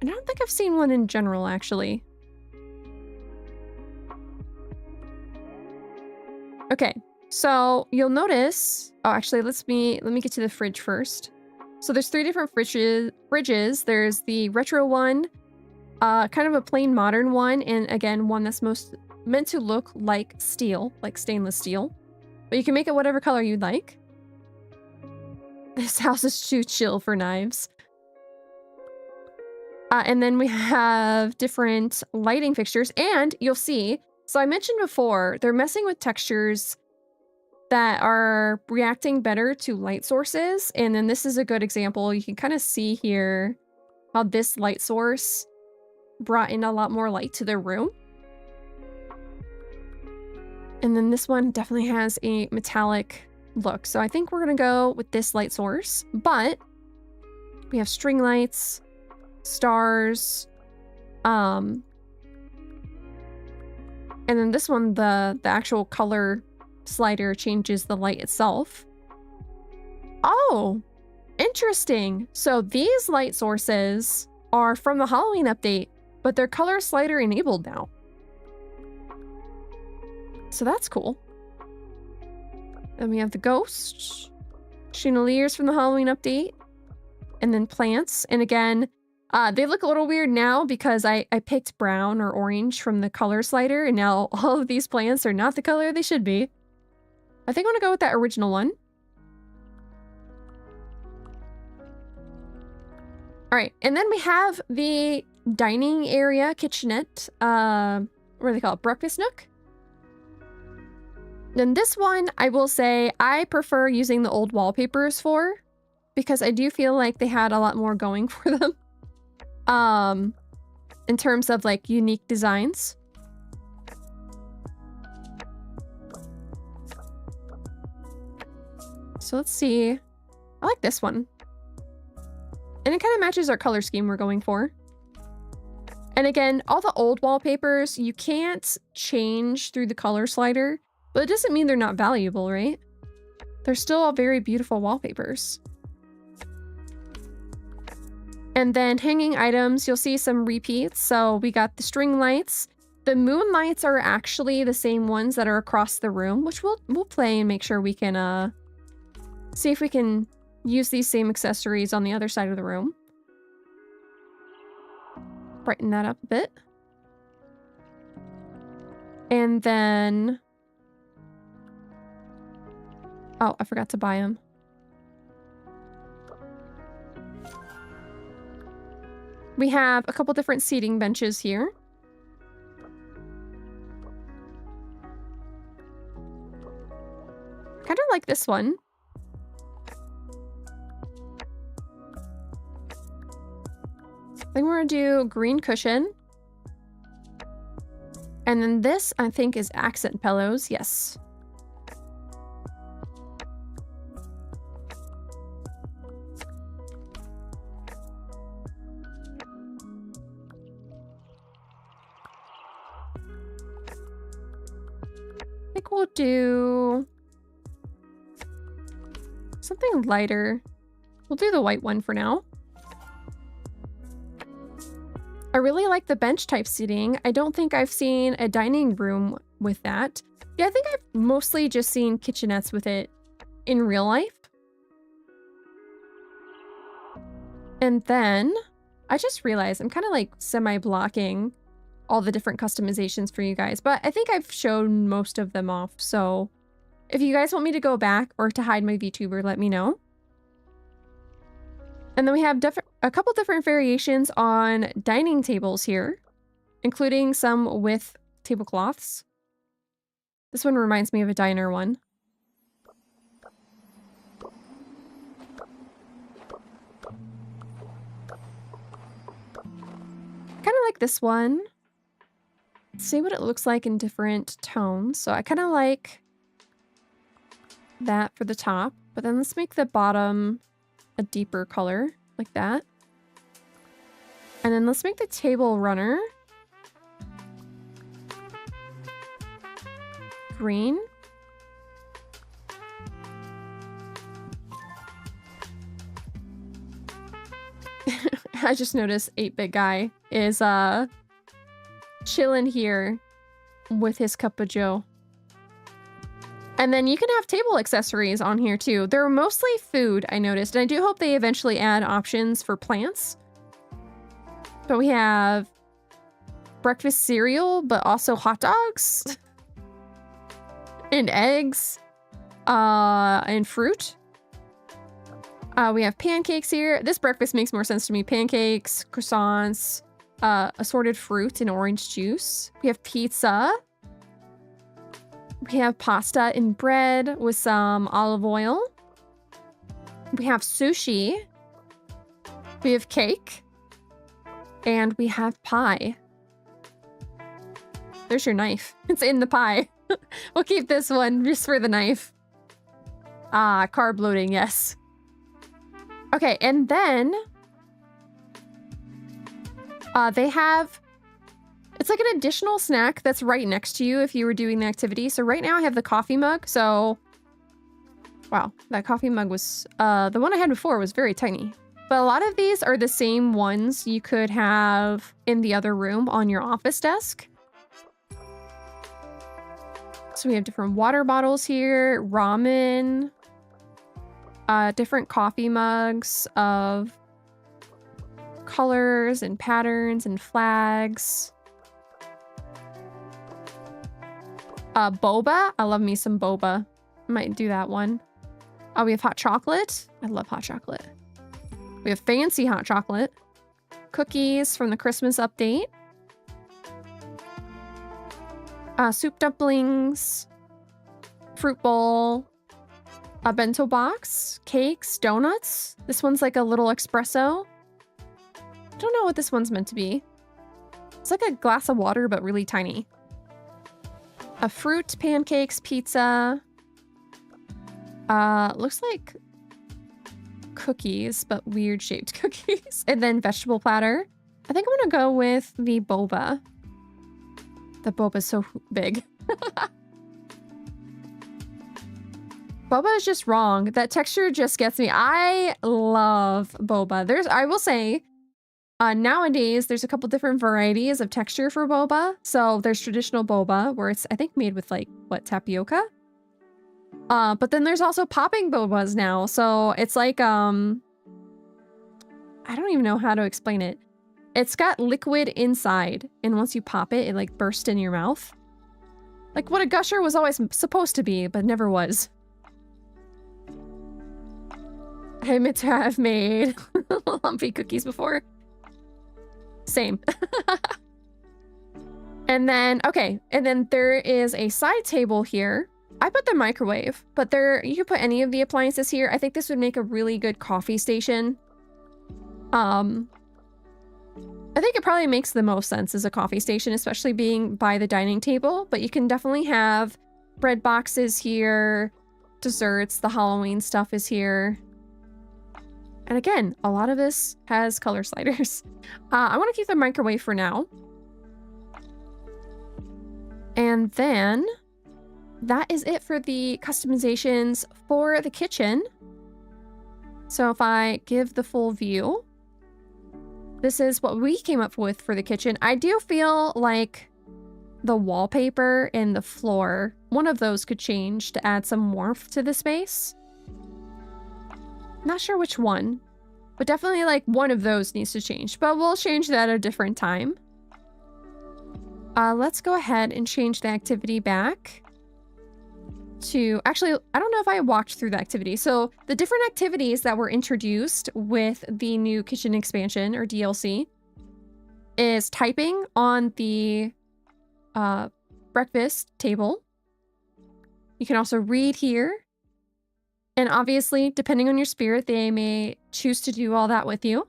A: And I don't think I've seen one in general, actually. Okay, so you'll notice... Oh, actually, let me get to the fridge first. So there's 3 different fridges. There's the retro one, kind of a plain modern one, and again, one that's meant to look like steel, like stainless steel. But you can make it whatever color you'd like. This house is too chill for knives. And then we have different lighting fixtures, and you'll see, so I mentioned before, they're messing with textures that are reacting better to light sources, and then this is a good example. You can kind of see here how this light source brought in a lot more light to the room. And then this one definitely has a metallic look, so I think we're gonna go with this light source, but we have string lights, stars, and then this one, the actual color slider changes the light itself. Oh, interesting. So these light sources are from the Halloween update, but they're color slider enabled now. So that's cool. Then we have the ghost, chandeliers from the Halloween update, and then plants. And again, they look a little weird now because I picked brown or orange from the color slider, and now all of these plants are not the color they should be. I think I'm gonna go with that original one. All right, and then we have the dining area, kitchenette, what do they call it? Breakfast nook? Then this one, I will say, I prefer using the old wallpapers for, because I do feel like they had a lot more going for them. In terms of like unique designs. So let's see. I like this one. And it kind of matches our color scheme we're going for. And again, all the old wallpapers, you can't change through the color slider, but it doesn't mean they're not valuable, right? They're still all very beautiful wallpapers. And then hanging items, you'll see some repeats. So we got the string lights. The moon lights are actually the same ones that are across the room, which we'll play and make sure we can see if we can use these same accessories on the other side of the room. Brighten that up a bit. And then... Oh, I forgot to buy them. We have a couple different seating benches here. Kind of like this one. I think we're gonna do green cushion. And then this, I think, is accent pillows. Yes. I think we'll do something lighter. We'll do the white one for now. I really like the bench type seating. I don't think I've seen a dining room with that. Yeah, I think I've mostly just seen kitchenettes with it in real life. And then I just realized I'm kind of like semi-blocking all the different customizations for you guys, but I think I've shown most of them off. So if you guys want me to go back or to hide my VTuber, let me know. And then we have a couple different variations on dining tables here, including some with tablecloths. This one reminds me of a diner one. Kind of like this one. Let's see what it looks like in different tones. So I kind of like that for the top, but then let's make the bottom a deeper color like that. And then let's make the table runner green. I just noticed 8-Bit Guy is chilling here with his cup of joe. And then you can have table accessories on here too. They're mostly food, I noticed. And I do hope they eventually add options for plants. But we have breakfast cereal, but also hot dogs and eggs and fruit. We have pancakes here. This breakfast makes more sense to me. Pancakes, croissants, assorted fruit and orange juice. We have pizza. We have pasta and bread with some olive oil. We have sushi. We have cake. And we have pie. There's your knife. It's in the pie. We'll keep this one just for the knife. Ah, carb loading, yes. Okay, and then they have, it's like an additional snack that's right next to you if you were doing the activity. So right now I have the coffee mug. So, wow, that coffee mug was, the one I had before was very tiny. But a lot of these are the same ones you could have in the other room on your office desk. So we have different water bottles here, ramen, different coffee mugs of colors and patterns and flags. Boba. I love me some boba. Might do that one. Oh, we have hot chocolate. I love hot chocolate. We have fancy hot chocolate. Cookies from the Christmas update. Soup dumplings. Fruit bowl. A bento box. Cakes. Donuts. This one's like a little espresso. I don't know what this one's meant to be. It's like a glass of water, but really tiny. A fruit, pancakes, pizza. Looks like cookies, but weird shaped cookies. And then vegetable platter. I think I'm gonna go with the boba. The boba's so big. Boba is just wrong. That texture just gets me. I love boba. I will say, nowadays, there's a couple different varieties of texture for boba. So there's traditional boba, where it's, I think, made with like, what, tapioca? But then there's also popping bobas now. So it's like, I don't even know how to explain it. It's got liquid inside, and once you pop it, it like bursts in your mouth. Like what a gusher was always supposed to be, but never was. I admit to have made lumpy cookies before. Same. And then, okay, and then there is a side table here. I put the microwave, but you could put any of the appliances here. I think this would make a really good coffee station. I think it probably makes the most sense as a coffee station, especially being by the dining table, but you can definitely have bread boxes here, desserts, the Halloween stuff is here. And again, a lot of this has color sliders. I want to keep the microwave for now. And then that is it for the customizations for the kitchen. So if I give the full view, this is what we came up with for the kitchen. I do feel like the wallpaper and the floor, one of those could change to add some warmth to the space. Not sure which one, but definitely like one of those needs to change, but we'll change that at a different time. Let's go ahead and change the activity back to, actually, I don't know if I walked through the activity. So the different activities that were introduced with the new kitchen expansion or DLC is typing on the breakfast table. You can also read here. And obviously, depending on your spirit, they may choose to do all that with you.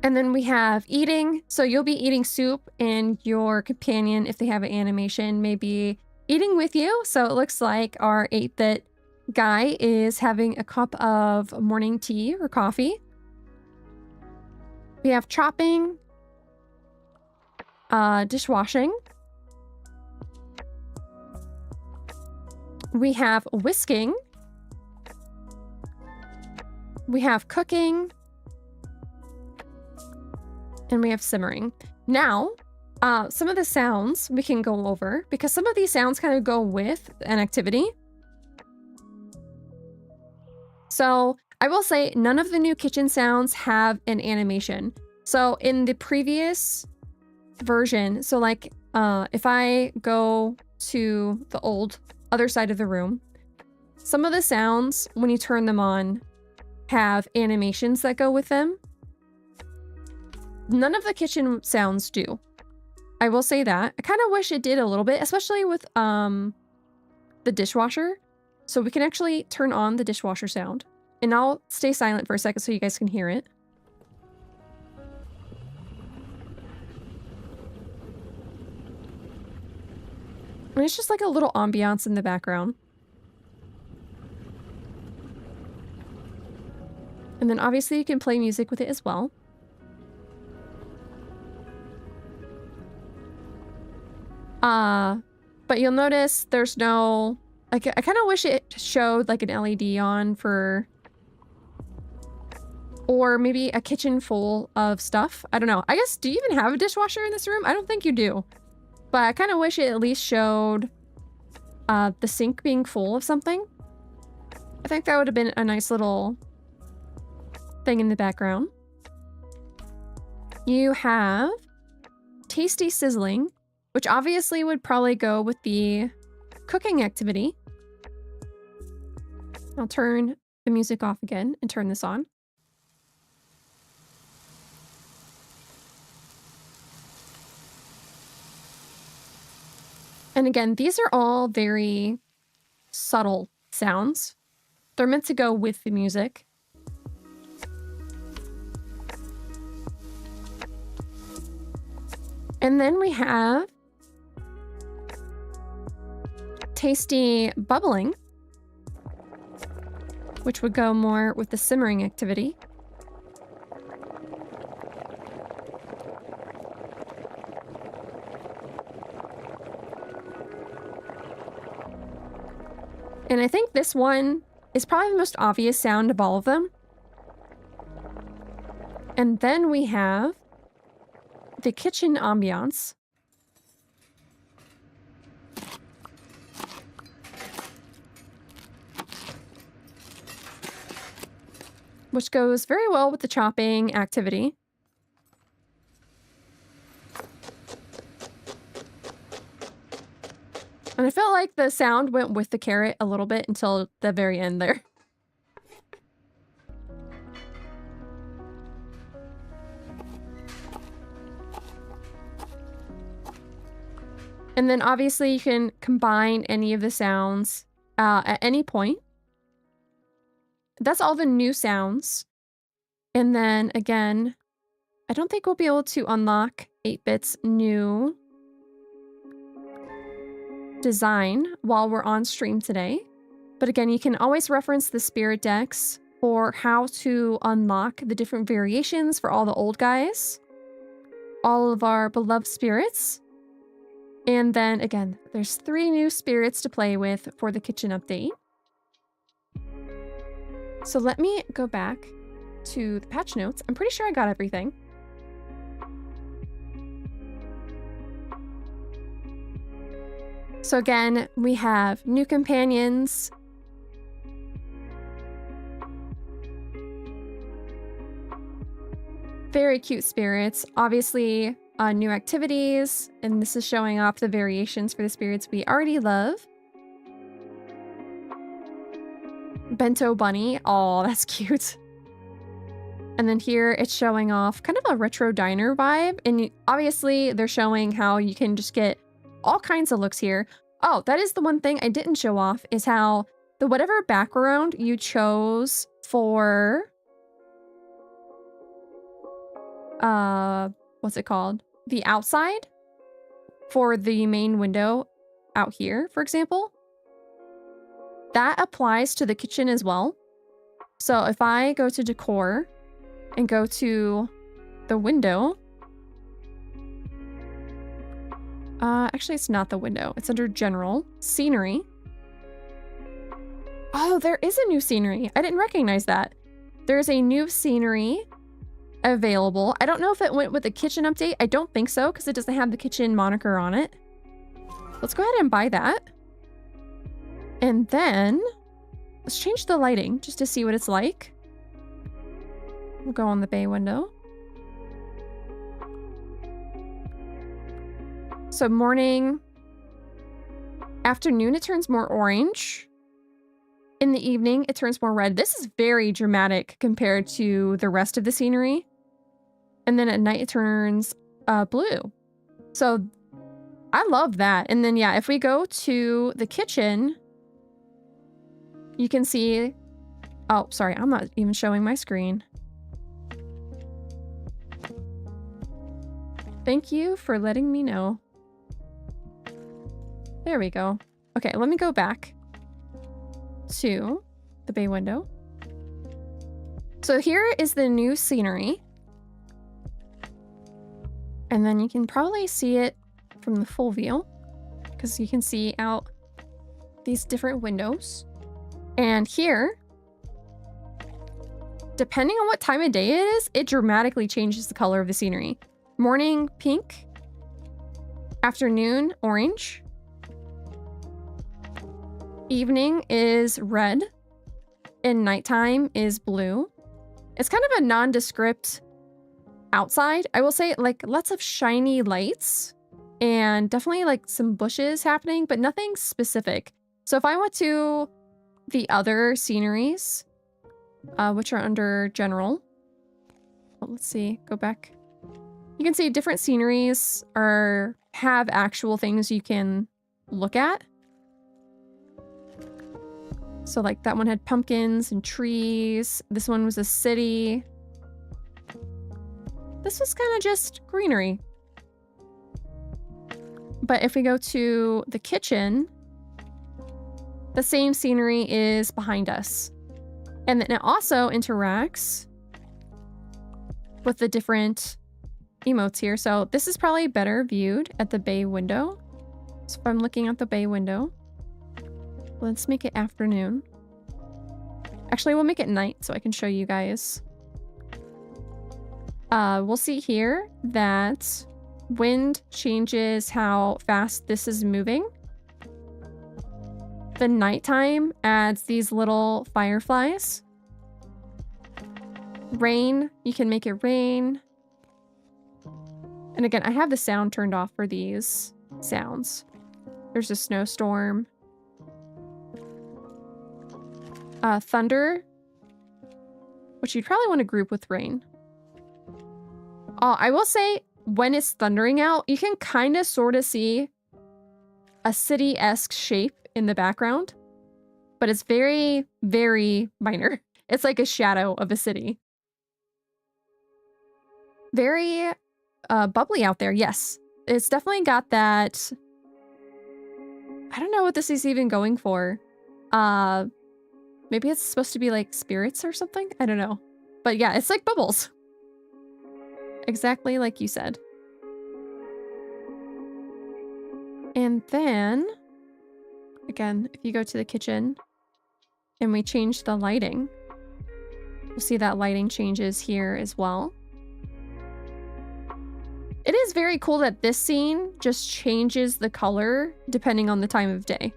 A: And then we have eating. So you'll be eating soup, and your companion, if they have an animation, may be eating with you. So it looks like our 8-bit guy is having a cup of morning tea or coffee. We have chopping, dishwashing. We have whisking. We have cooking. And we have simmering. Now, some of the sounds we can go over, because some of these sounds kind of go with an activity. So I will say none of the new kitchen sounds have an animation. So in the previous version, so like if I go to the old other side of the room, some of the sounds, when you turn them on, have animations that go with them. None of the kitchen sounds do. I will say that. I kind of wish it did a little bit, especially with the dishwasher. So we can actually turn on the dishwasher sound. And I'll stay silent for a second so you guys can hear it. And it's just like a little ambiance in the background. And then obviously you can play music with it as well. But you'll notice there's no, like, I kind of wish it showed like an LED on for, or maybe a kitchen full of stuff. I don't know. I guess, do you even have a dishwasher in this room? I don't think you do. But I kind of wish it at least showed the sink being full of something. I think that would have been a nice little thing in the background. You have tasty sizzling, which obviously would probably go with the cooking activity. I'll turn the music off again and turn this on. And again, these are all very subtle sounds. They're meant to go with the music. And then we have tasty bubbling, which would go more with the simmering activity. And I think this one is probably the most obvious sound of all of them. And then we have the kitchen ambiance. Which goes very well with the chopping activity. And I felt like the sound went with the carrot a little bit until the very end there. And then obviously you can combine any of the sounds at any point. That's all the new sounds. And then again, I don't think we'll be able to unlock 8-bit's new design while we're on stream today. But again, you can always reference the spirit decks for how to unlock the different variations for all the old guys, all of our beloved spirits. And then again, there's 3 new spirits to play with for the kitchen update. So let me go back to the patch notes. I'm pretty sure I got everything. So again, we have new companions. Very cute spirits. Obviously, new activities. And this is showing off the variations for the spirits we already love. Bento bunny. Oh, that's cute. And then here it's showing off kind of a retro diner vibe. And obviously they're showing how you can just get all kinds of looks here. Oh, that is the one thing I didn't show off, is how the whatever background you chose for what's it called? The outside for the main window out here, for example. That applies to the kitchen as well. So if I go to decor and go to the window, actually it's not the window. It's under general scenery. Oh, there is a new scenery. I didn't recognize that. There's a new scenery available. I don't know if it went with the kitchen update. I don't think so because it doesn't have the kitchen moniker on it. Let's go ahead and buy that. And then let's change the lighting just to see what it's like. We'll go on the bay window. So morning, afternoon, it turns more orange. In the evening, it turns more red. This is very dramatic compared to the rest of the scenery. And then at night, it turns blue. So I love that. And then, yeah, if we go to the kitchen, you can see... Oh, sorry, I'm not even showing my screen. Thank you for letting me know. There we go. Okay, let me go back to the bay window. So here is the new scenery. And then you can probably see it from the full view because you can see out these different windows. And here, depending on what time of day it is, it dramatically changes the color of the scenery. Morning, pink. Afternoon, orange. Evening is red. And nighttime is blue. It's kind of a nondescript outside. I will say, like, lots of shiny lights. And definitely, like, some bushes happening, but nothing specific. So if I went to the other sceneries, which are under general. Well, let's see, go back. You can see different sceneries have actual things you can look at. So like that one had pumpkins and trees. This one was a city. This was kind of just greenery. But if we go to the kitchen, the same scenery is behind us. And then it also interacts with the different emotes here. So this is probably better viewed at the bay window. So if I'm looking at the bay window, let's make it afternoon. Actually, we'll make it night so I can show you guys. We'll see here that wind changes how fast this is moving. The nighttime adds these little fireflies. Rain, you can make it rain. And again, I have the sound turned off for these sounds. There's a snowstorm. Thunder, which you'd probably want to group with rain. I will say, when it's thundering out, you can kind of sort of see a city-esque shape in the background, but it's very, very minor. It's like a shadow of a city. Very bubbly out there, yes. It's definitely got that... I don't know what this is even going for. Maybe it's supposed to be like spirits or something? I don't know. But yeah, it's like bubbles. Exactly like you said. And then, again, if you go to the kitchen and we change the lighting, you'll see that lighting changes here as well. It is very cool that this scene just changes the color depending on the time of day.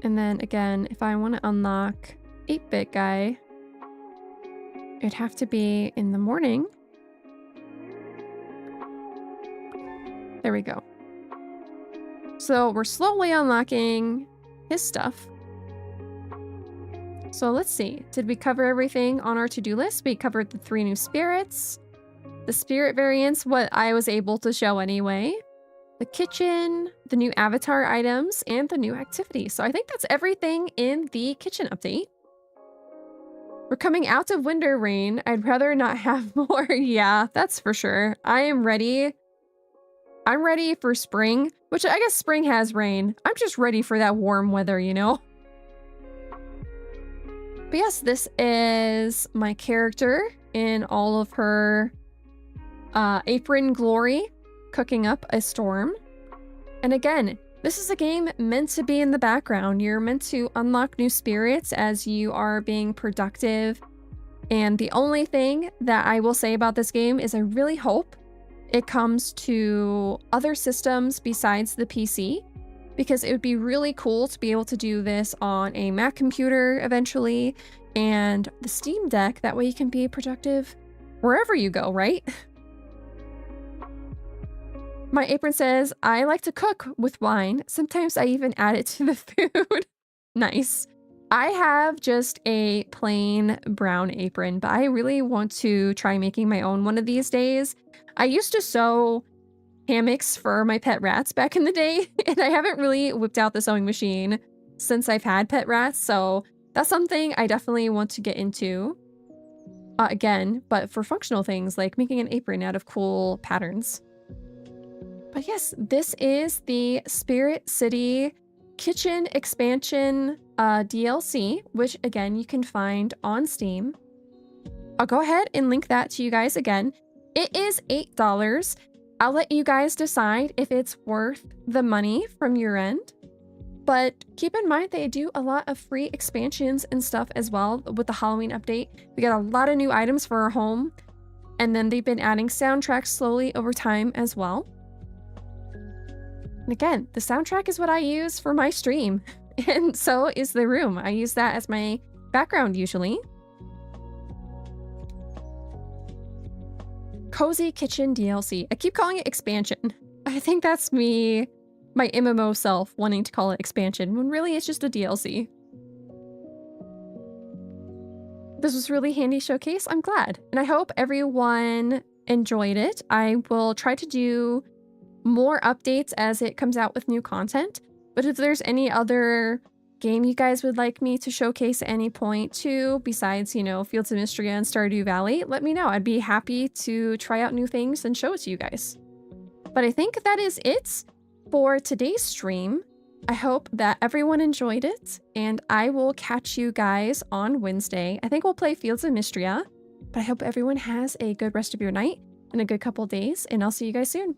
A: And then again, if I want to unlock 8-bit guy, it'd have to be in the morning. There we go. So we're slowly unlocking his stuff. So let's see. Did we cover everything on our to-do list? We covered the 3 new spirits, the spirit variants, what I was able to show anyway, the kitchen, the new avatar items, and the new activity. So I think that's everything in the kitchen update. We're coming out of winter rain. I'd rather not have more. Yeah, that's for sure. I am ready. I'm ready for spring, which I guess spring has rain. I'm just ready for that warm weather, you know? But yes, this is my character in all of her apron glory, cooking up a storm. And again, this is a game meant to be in the background. You're meant to unlock new spirits as you are being productive. And the only thing that I will say about this game is I really hope it comes to other systems besides the PC, because it would be really cool to be able to do this on a Mac computer eventually and the Steam Deck. That way you can be productive wherever you go, right? My apron says, I like to cook with wine. Sometimes I even add it to the food. Nice. I have just a plain brown apron, but I really want to try making my own one of these days. I used to sew hammocks for my pet rats back in the day, and I haven't really whipped out the sewing machine since I've had pet rats, so that's something I definitely want to get into again, but for functional things like making an apron out of cool patterns. But yes, this is the Spirit City Kitchen Expansion DLC, which again, you can find on Steam. I'll go ahead and link that to you guys again. It is $8. I'll let you guys decide if it's worth the money from your end. But keep in mind they do a lot of free expansions and stuff as well with the Halloween update. We got a lot of new items for our home. And then they've been adding soundtracks slowly over time as well. And again, the soundtrack is what I use for my stream. And so is the room. I use that as my background usually. Cozy Kitchen DLC. I keep calling it expansion. I think that's me, my MMO self, wanting to call it expansion, when really it's just a DLC. This was really handy showcase. I'm glad. And I hope everyone enjoyed it. I will try to do more updates as it comes out with new content. But if there's any other game you guys would like me to showcase at any point too, besides, you know, Fields of Mystria and Stardew Valley, let me know. I'd be happy to try out new things and show it to you guys. But I think that is it for today's stream. I hope that everyone enjoyed it, and I will catch you guys on Wednesday. I think we'll play Fields of Mystria, but I hope everyone has a good rest of your night and a good couple days, and I'll see you guys soon.